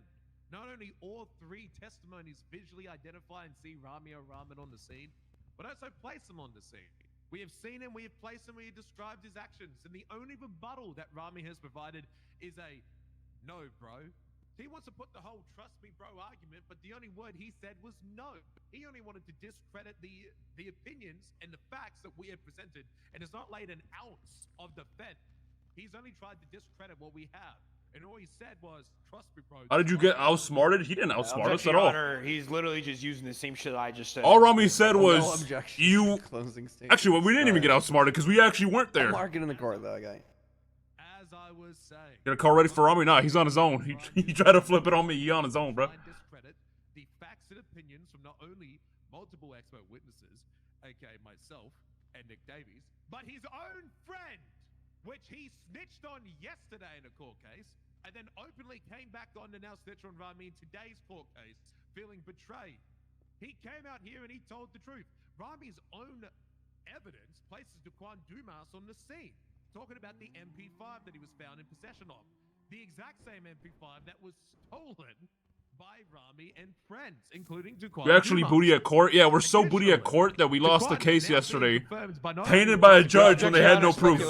Not only all three testimonies visually identify and see Ramee or Ramen on the scene, but also place him on the scene. We have seen him, we have placed him, we have described his actions, and the only rebuttal that Ramee has provided is a no, bro. He wants to put the whole trust me, bro argument, but the only word he said was no. He only wanted to discredit the opinions and the facts that we have presented, and has not laid an ounce of defense. He's only tried to discredit what we have. And all he said was, trust me, bro. How did you get outsmarted? He didn't outsmart us at all. Honor, he's literally just using the same shit I just said. All Ramee said was, you... Closing statement. Actually, well, we didn't even get outsmarted because we actually weren't there. Mark it in the court, though, guy. As I was saying. Get a call ready for Ramee? Nah, he's on his own. He tried to flip it on me. He on his own, bro. Discredit the facts and opinions from not only multiple expert witnesses, aka myself and Nick Davies, but his own friend, which he snitched on yesterday in a court case, and then openly came back on to now snitch on Ramee in today's court case, feeling betrayed. He came out here and he told the truth. Ramee's own evidence places Daquan Dumas on the scene, talking about the MP5 that he was found in possession of. The exact same MP5 that was stolen by Ramee and friends, including Daquan. We actually Dumas. booty at court. Yeah, we're so booty at court that we lost the case yesterday. Tainted by a judge when they had no proof.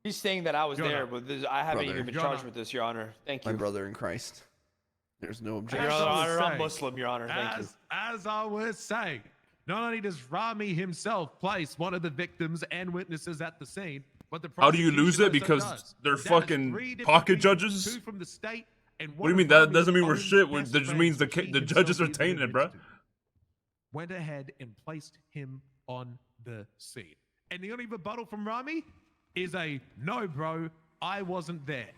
He's saying that I was Your there, Honor. but I haven't Brother. even been charged with this, Your Honor. Thank you. My brother in Christ. There's no objection. Your Honor, I'm Muslim, Your Honor. Thank you. As I was saying, not only does Ramee himself place one of the victims and witnesses at the scene, but the How do you lose it? prosecution Because also does. they're That is fucking 3 different pocket people, judges? 2 from the state and What do you mean? That doesn't mean we're shit. That just means the judges are tainted, bro. Went ahead and placed him on the scene. And the only rebuttal from Ramee is a no, bro, I wasn't there.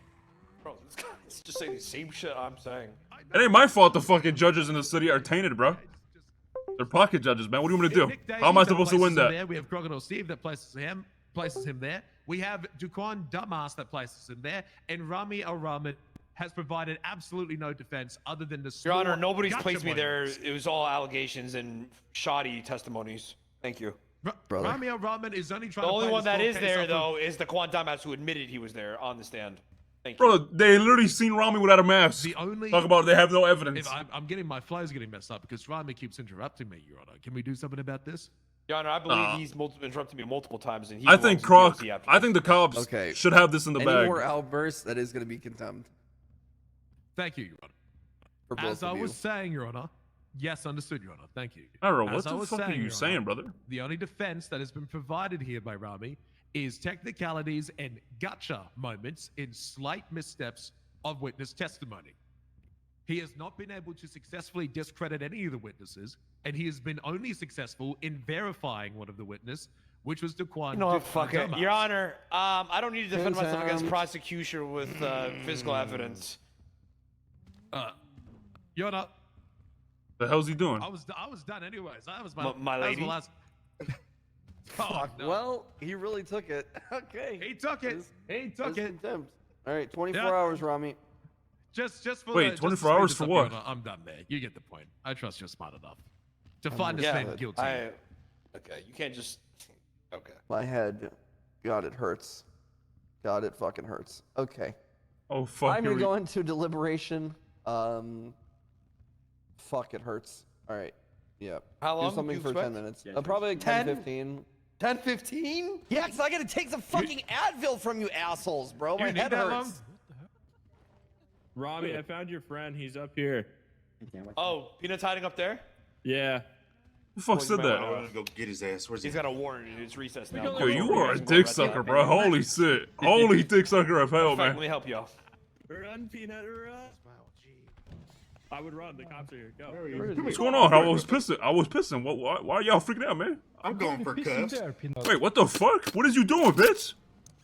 Bro, this guy's just saying the same shit I'm saying. It ain't my fault the fucking judges in the city are tainted, bro. They're pocket judges, man. What do you want me to do? How am I supposed to win that? There. We have Crocodile Steve that places him there. We have Daquan Dumbass that places him there. And Ramee Al-Rahman has provided absolutely no defense other than the Your Honor, nobody's placed me there. It was all allegations and shoddy testimonies. Thank you. Ramee Al-Rahman is only trying The to only play one this that court is case there, off of- though, is the Quan dumbass who admitted he was there on the stand. Bro, they literally seen Ramee without a mask. The only Talk about they have no evidence. If I'm getting my flow's getting messed up because Ramee keeps interrupting me, Your Honor. Can we do something about this? Your Honor, I believe he's interrupted me multiple times, and he I think belongs in Croc. DOC after I think the cops Okay. should have this in the Any bag. more outbursts, that is going to be contempt. Thank you, Your Honor. For both As I of you. was saying, Your Honor. Yes, understood, Your Honor. Thank you. I don't know. As What I the was fuck are you Your saying, Honor, brother? The only defense that has been provided here by Ramee is technicalities and gotcha moments in slight missteps of witness testimony. He has not been able to successfully discredit any of the witnesses, and he has been only successful in verifying one of the witness, which was Daquan. You know what? Fuck it. Your Honor, I don't need to defend myself against prosecution with physical evidence. Your Honor. The hell's he doing? I was done anyways. That was my that was lady. my last. Fuck. No. Well, he really took it. Okay. He took it. He took it. Contempt. All right, 24 Yeah. hours, Ramee. Just for Wait, the, 24 hours for what? I'm done there. You get the point. I trust you're smart enough to find this man guilty. Okay, you can't just. Okay. My head. God, it hurts. God, it fucking hurts. Okay. Oh, fuck. I'm going to go into deliberation. Fuck, it hurts. All right. Yep. How long Do something you for expect? 10 minutes. Probably like 10, 10? 15. 10, 15? Yeah, because I got to take some fucking Advil from you assholes, bro. My head hurts. Ramee, I found your friend. He's up here. Oh, Peanut's hiding up there? Yeah. Who the fuck said that? I'm gonna go get his ass. Where's He's got a warrant in his recess now. Yo, you are a dick sucker, bro. Holy shit. Holy dick sucker of hell, Let man. me help you. Run, Peanut, run. I would run. The cops are here. Go. What's going on? I was pissing. Why are y'all freaking out, man? I'm going for cuffs. Wait, what the fuck? What is you doing, bitch?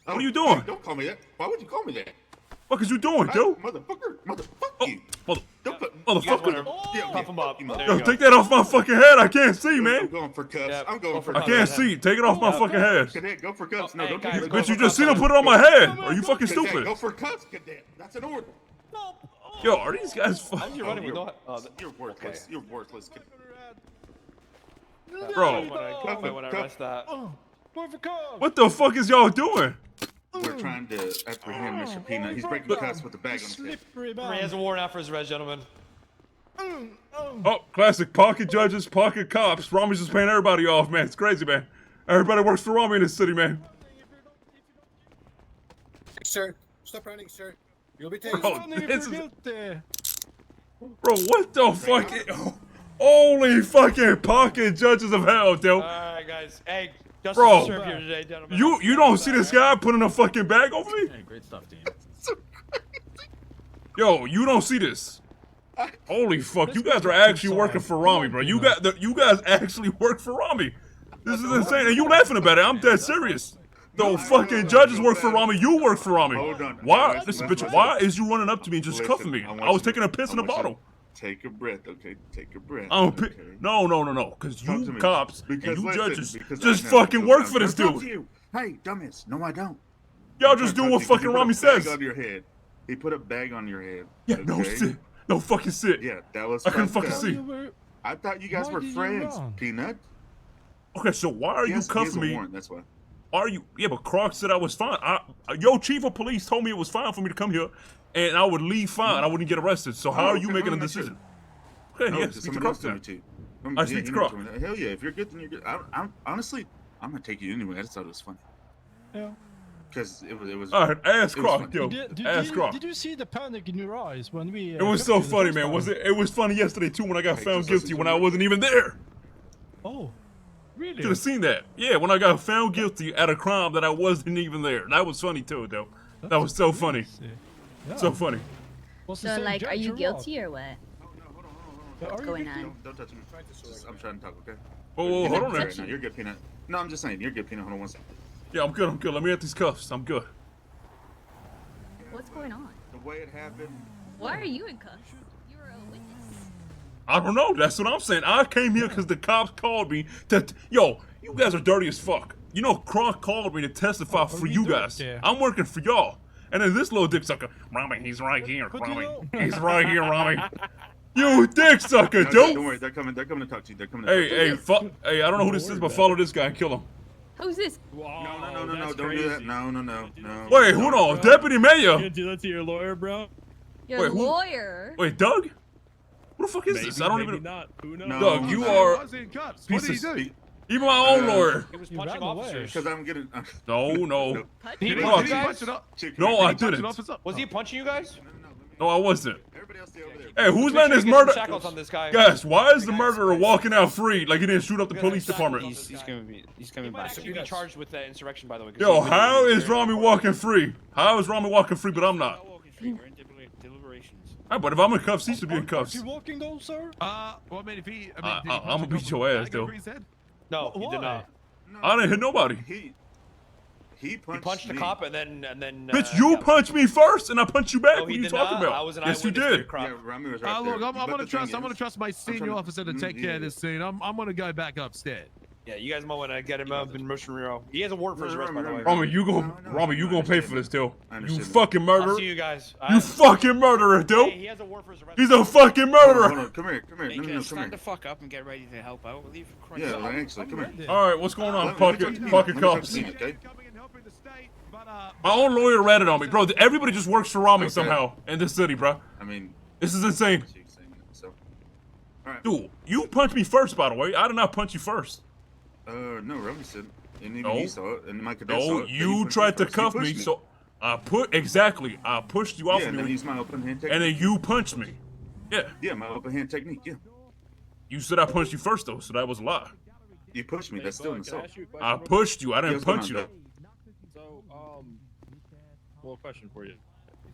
What are you doing? Hey, don't call me that. Why would you call me that? What is you doing, dude? Motherfucker, you. Motherfucker. Puff him up. There Yo, you go. take that off my fucking head. I can't see, I'm man. going for cuffs. Yep, I'm going for I cuffs. can't see. Take it off my fucking head. Cadet, go for cuffs. No, hey, don't do guys, this. go Bitch, you for just seen him cuffs. put it on my head. Are you fucking Cadet, stupid? Go for cuffs, cadet. That's an order. Yo, are these guys How fucking... you running with no? You're worthless. You're worthless, cadet. Bro, When I arrest that. what the fuck is y'all doing? We're trying to apprehend Mr. Peanut. He's breaking cuffs with the bag on his head. He has a warrant out for his arrest, gentlemen. Oh, classic pocket judges, pocket cops. Ramee's just paying everybody off, man. It's crazy, man. Everybody works for Ramee in this city, man. Sir, stop running, sir. You'll be taken. Bro, this is... Bro, what the fuck? Holy fucking pocket judges of hell, dude. Alright, guys. Hey, justice Bro, is served here today, gentlemen. you don't see this guy putting a fucking bag over me? Hey, great stuff, team. Yo, you don't see this. Holy fuck, you guys are actually working for Ramee, bro. You guys actually work for Ramee. This is insane. And you laughing about it. I'm dead serious. The fucking judges work for Ramee. You work for Ramee. Why? Listen, bitch, why is you running up to me and just cuffing me? I was taking a piss in a bottle. Take a breath, okay? Take a breath. No. Because you cops and you judges just fucking work for this dude. Hey, dumbass. No, I don't. Y'all just do what fucking Ramee says. On your head. He put a bag on your head. Yeah, no shit. No fucking shit. Yeah, that was. I couldn't fucking see. I thought you guys were friends, Peanut. Okay, so why are you cuffing me? Warrant, that's why. Are you? Yeah, but Croc said I was fine. Yo, chief of police told me it was fine for me to come here, and I would leave fine. I wouldn't get arrested. So how are you making a decision? Okay, No, yeah, because speak to someone Croc else told me then. to. I speak to Croc. Hell yeah, if you're good, then you're good. Honestly, I'm gonna take you anyway. I just thought it was funny. Yeah. Because it was. All right, ask Croc, yo. Ask Croc. Did you see the panic in your eyes when we? It was so funny, man. Was it? It was funny yesterday too when I got found guilty when I wasn't even there. Oh, really? Should have seen that. Yeah, when I got found guilty at a crime that I wasn't even there. That was funny too, though. That was so funny. So funny. So, like, are you guilty or what? What's going on? Don't touch me. I'm trying to talk, okay? Oh, hold on there. Right now. You're good, Peanut. No, I'm just saying, you're good, Peanut. Hold on one second. Yeah, I'm good. I'm good. Let me get these cuffs. I'm good. What's going on? The way it happened. Why are you in cuffs? You were a witness. I don't know. That's what I'm saying. I came here because the cops called me to. Yo, you guys are dirty as fuck. You know, Croc called me to testify for you guys. I'm working for y'all. And then this little dick sucker, Ramee, he's right here, Ramee. He's right here, Ramee. You dick sucker, dude. Don't worry, they're coming to talk to you. They're coming to talk to you. Hey, I don't know who this is, but follow this guy and kill him. Who's this? No, that's don't do that. crazy. No. Wait, hold on. Deputy Mayor. You gonna do that to your lawyer, bro? Your Wait, who- lawyer? Wait, Doug? Who the fuck is Maybe, this? I don't maybe even. not. Who knows? No, Doug, you no. are. Was he in cuffs? Piece What did he of- do? Even my own lawyer. He was You punching ran away. officers. Because I'm getting. No. Did he Fuck punch you you. guys? No, I Did he punch an didn't. officer? Was he punching you guys? No, I wasn't. Everybody else stay over there. Hey, who's Make letting sure this you get some murder? shackles on this guy. Guys, why is the murderer walking out free like he didn't shoot up the We got some police shackles department? on He's this guy. he's He coming might back. actually be charged with insurrection, by the way. 'cause Yo, he- how is Rami walking free? How is Rami walking free, but I'm not? We're in deliberations. Alright, but if I'm in cuffs, he should be in Aren't cuffs. you walking though, sir? Well, I mean, if he, I mean, did he I'm punch gonna a beat couple your of ass, bag though. over his head? No, he did Why? not. I didn't hit nobody. He punched, He punched the me. cop and then. Bitch, you yeah. punched me first, and I punched you back. No, what he are you did talking not. about? I was an Yes, you eyewitness to did. the crime. Yeah, Rami was right Look, there. I'm But gonna the trust. thing I'm gonna is- trust my senior trying to- officer to take care of yeah. this scene. I'm gonna go back upstairs. Yeah, you guys might want to get him up in Motion Rio. He has a warrant for his arrest, by the way. Rami, you gon' No, Rami, you I gonna pay understand for this, that. too. I You understand that. fucking I'll murderer. see you guys. You fucking murderer, dude. Hey, he has a warrant for his arrest. He's a fucking Hold murderer. on, come here. Hey, No, come stand here. the fuck up and get ready to help out. Will you? For Christ's Yeah, sake? actually, come here. All right, what's going on? Let me talk to Pocket you. pocket Let me talk cops. to you, okay? Coming and helping the state, but My own lawyer ratted on me, bro. Everybody just works for Rami somehow in this city, bro. I mean, This is insane. so. Alright. Dude, you punched me first, by the way. I did not punch you first. No, Rami said. And even No. he saw it, and my cadet saw No, it. Then he you punched tried to first. He cuff pushed me, so I pushed you off Yeah, of and then me, used my open hand technique. and then you punched me. Yeah, Yeah, my open hand technique, yeah. you said I punched you first, though, so that was a lie. You pushed me, that's still an assault. I pushed you. I Yeah, didn't what's going punch on, you, Doug? though. So, well, question for you.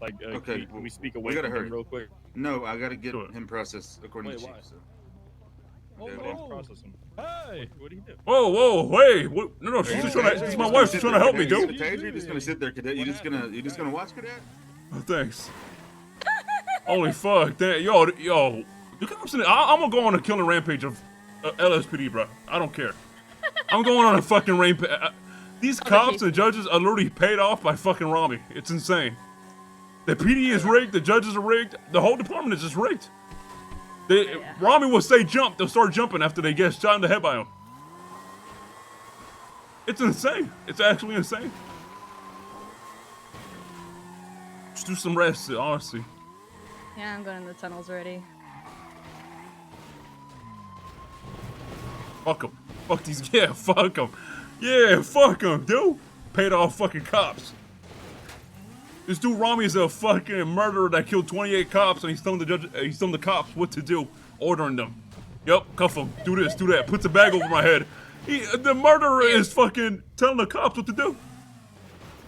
Like, Okay, can we speak we away gotta from him hurry. real quick? No, I gotta get Do it. him processed according Wait, to why? chief. So. Oh, Okay, let's well. process him. Hey! What did he do? Whoa, hey, what? No, she's just trying to. It's my wife. She's trying to help me, dude. You're just gonna sit there, cadet. You're just gonna watch, cadet. Oh, thanks. Holy fuck, yo, the cops in it. I'm gonna go on a killing rampage of LSPD, bro. I don't care. I'm going on a fucking rampage. These cops and judges are literally paid off by fucking Rami. It's insane. The PD is rigged. The judges are rigged. The whole department is just rigged. Rami will say jump. They'll start jumping after they get shot in the head by him. It's insane. It's actually insane. Just do some rest, honestly. Yeah, I'm going in the tunnels already. Fuck them. Fuck these. Yeah, fuck them. Yeah, fuck them, dude. Paid off fucking cops. This dude Rami is a fucking murderer that killed 28 cops, and he's telling the cops what to do, ordering them. Yep, cuff him. Do this, do that. Puts a bag over my head. The murderer is fucking telling the cops what to do.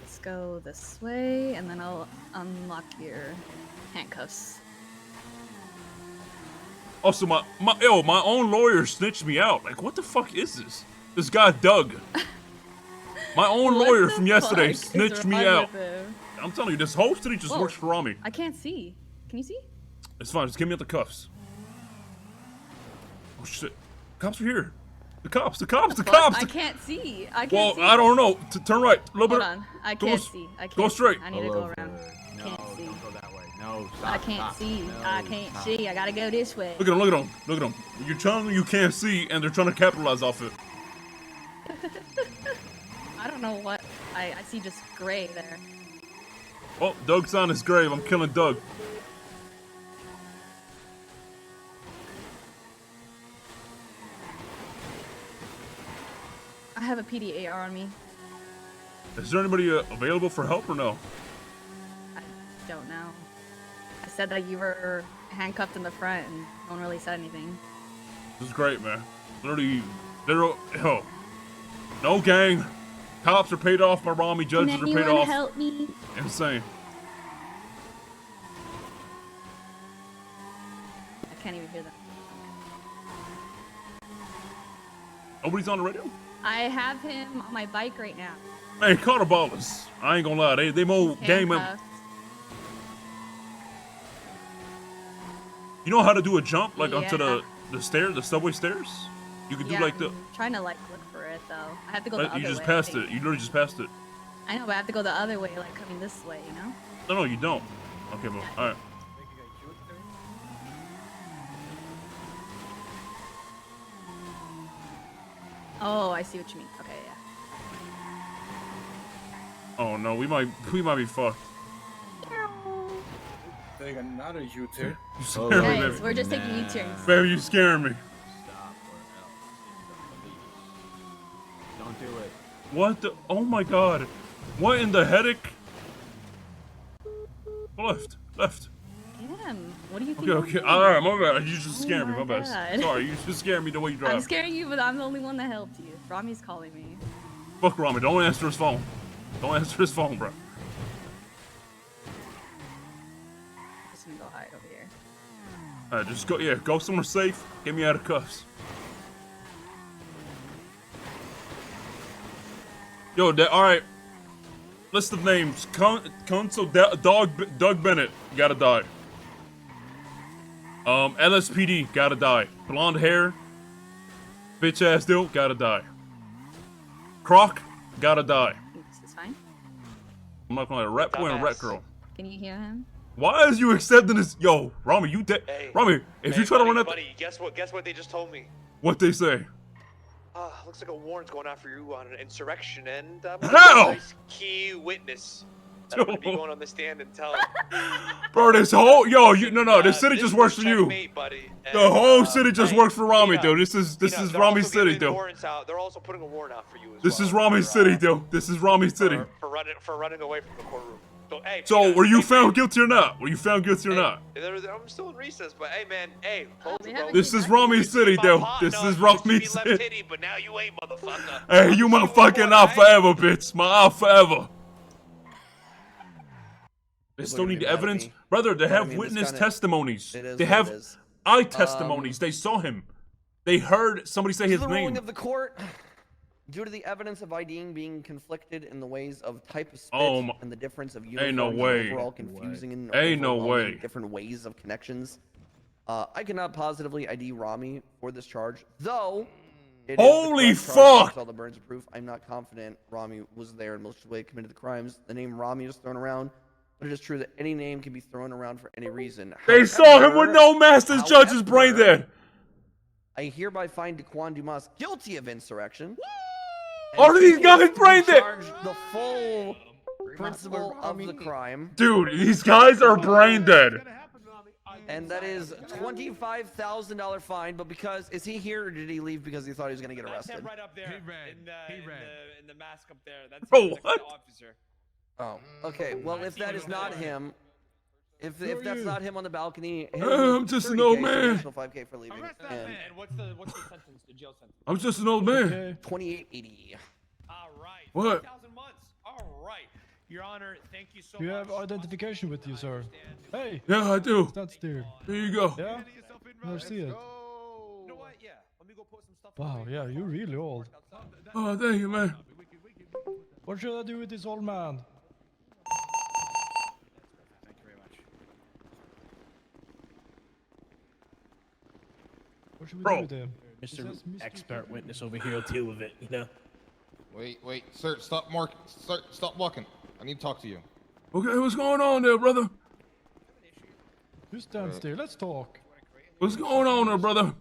Let's go this way, and then I'll unlock your handcuffs. Also, my own lawyer snitched me out. Like, what the fuck is this? This guy Doug. My own What lawyer the from yesterday fuck is snitched me wrong out. with him? I'm telling you, this whole city just Whoa. works for Rami. I can't see. Can you see? It's fine. Just give me the cuffs. Oh shit! Cops are here. The cops! The cops! The Fuck, cops! I can't see. I can't Well, see. I don't know. Turn right. A little Hold bit. on. I Go can't s- see. I can't Go straight. See. I need to go around. Can't see. No, I can't see. I can't see. I gotta go this way. Look at him. Look at him. Look at him. You're telling them you can't see, and they're trying to capitalize off it. I don't know what. I see just gray there. Oh, Doug's on his grave. I'm killing Doug. I have a PDAR on me. Is there anybody available for help or no? I don't know. I said that you were handcuffed in the front, and no one really said anything. This is great, man. Literally, yo, no gang. Cops are paid off by Rami. Judges Can are paid anyone off. help me? Insane. I can't even hear that. Nobody's on the radio? I have him on my bike right now. Hey, Carter Ballers. I ain't gonna lie. They more gang members. Handcuffed. You know how to do a jump like onto Yeah. the stairs, the subway stairs? You can Yeah, do like the. I'm trying to like look for it though. I have to go the other way. you just I passed think. it. You literally just passed it. I know, but I have to go the other way, like coming this way, you know? No, you don't. Okay, well, all right. Oh, I see what you mean. Okay, yeah. Oh no, we might be fucked. Take another U-turn. You scared me, Guys, baby. we're just taking U-turns. Baby, you scaring me. Don't do it. What the? Oh my god. What in the headache? Left. Damn, what do you think? Okay. Alright, my bad. You just scared me, my bad. God. Sorry, you just scared me the way you drive. I'm scaring you, but I'm the only one that helped you. Ramee's calling me. Fuck Ramee, don't answer his phone. Don't answer his phone, bro. I'm just gonna go hide over here. Alright, just go somewhere safe. Get me out of cuffs. Yo, alright. List of names. Doug Bennett, gotta die. LSPD, gotta die. Blonde hair, bitch ass dude, gotta die. Croc, gotta die. This is fine. I'm not gonna rat boy and rat girl. Can you hear him? Why is you accepting this? Yo, Ramee, you dead. Ramee, if you try to run at buddy, guess what they just told me? what they say? Looks like a warrant's going out for you on an insurrection, and How? a nice key witness that I'm gonna be going on the stand and tell. Bro, this whole the city just works for you. The whole city just works for Ramee, dude. This is Ramee City, dude. They're also putting a warrant out for you as This well. is Ramee City, dude. This is Ramee City. For running away from the courtroom. So, hey, So, were you found guilty or not? Were you found guilty or not? I'm still in recess, but hey, man, hey, This is Ramee City, dude. This is Ramee City. titty, but now you ain't, motherfucker. Hey, you my fucking out forever, bitch. My out forever. They still need evidence? Brother, they have witness testimonies. They have eye testimonies. They saw him. They heard somebody say his the ruling name. of the court, due to the evidence of IDing being conflicted in the ways of type of spit and the difference of uniforms Ain't no and way. overall confusing and Ain't no overwhelming way. different ways of connections, I cannot positively ID Ramee for this charge, though. It Holy is the correct charge fuck! against all the burns of proof. I'm not confident Ramee was there and most way committed the crimes. The name Ramee is thrown around, but it is true that any name can be thrown around for any reason. They saw him with no master's judge's brain dead. I hereby find Daquan Dumas guilty of insurrection. All of these guys brain dead. Charge the full principle of the crime. Dude, these guys are brain dead. And that is $25,000 fine. But is he here or did he leave because he thought he was going to get arrested? That's him right up there. In the mask up there. That's Bro, him, the what? officer. Oh, okay. Well, if that is not him, if that's not him on the balcony, I'm just an old man. Additional $5K for leaving. And what's the sentence? The jail sentence? I'm just an old man. $28.80. All right. What? 2,000 months. All right. Your Honor, thank you so Do you much. have identification with you, sir? Hey. Yeah, I do. Stand still. Here you go. Yeah? Never see it. You know what? Yeah. Let me go put some stuff. Wow, yeah, you're really old. Oh, thank you, man. What should I do with this old man? Thank you very much. What should we Bro. do with him? Mr. Expert witness over here will deal with it, you know? Wait, sir, stop walking. I need to talk to you. Okay, what's going on there, brother? You stand still. Let's talk. What's going on there, brother?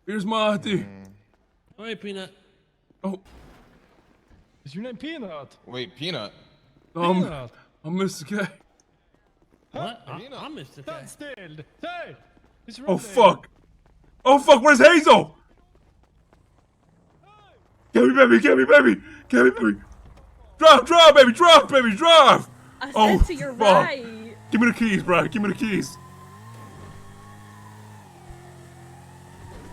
Here's my ID. Hey, Peanut. Oh, Is your name Peanut? Wait, Peanut? Peanut. I'm Mr. K. What? I'm Mr. K. Stand still. Hey! It's Oh, fuck. Oh, fuck, where's Hazel? Get me, baby, get me, baby. Get me, baby. Drive, baby, drive. I Oh, said to your fuck. right. Give me the keys, bro. Give me the keys.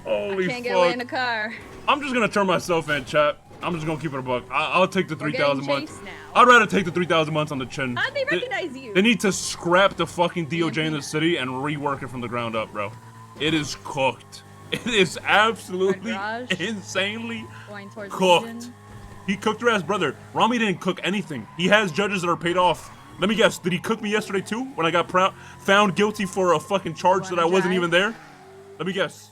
Holy Can't get away in fuck. the car. I'm just gonna turn myself in, chat. I'm just gonna keep it a buck. I'll take the We're 3,000 getting months. chased now. I'd rather take the 3,000 months on the chin. How'd they recognize you? They need to scrap the fucking DOJ in the city and rework it from the ground up, bro. It is cooked. It is absolutely Garage. insanely Going towards cooked. Legion. He cooked her ass, brother. Ramee didn't cook anything. He has judges that are paid off. Let me guess. Did he cook me yesterday too? When I got found guilty for a fucking charge that I wasn't drive? even there? Let me guess.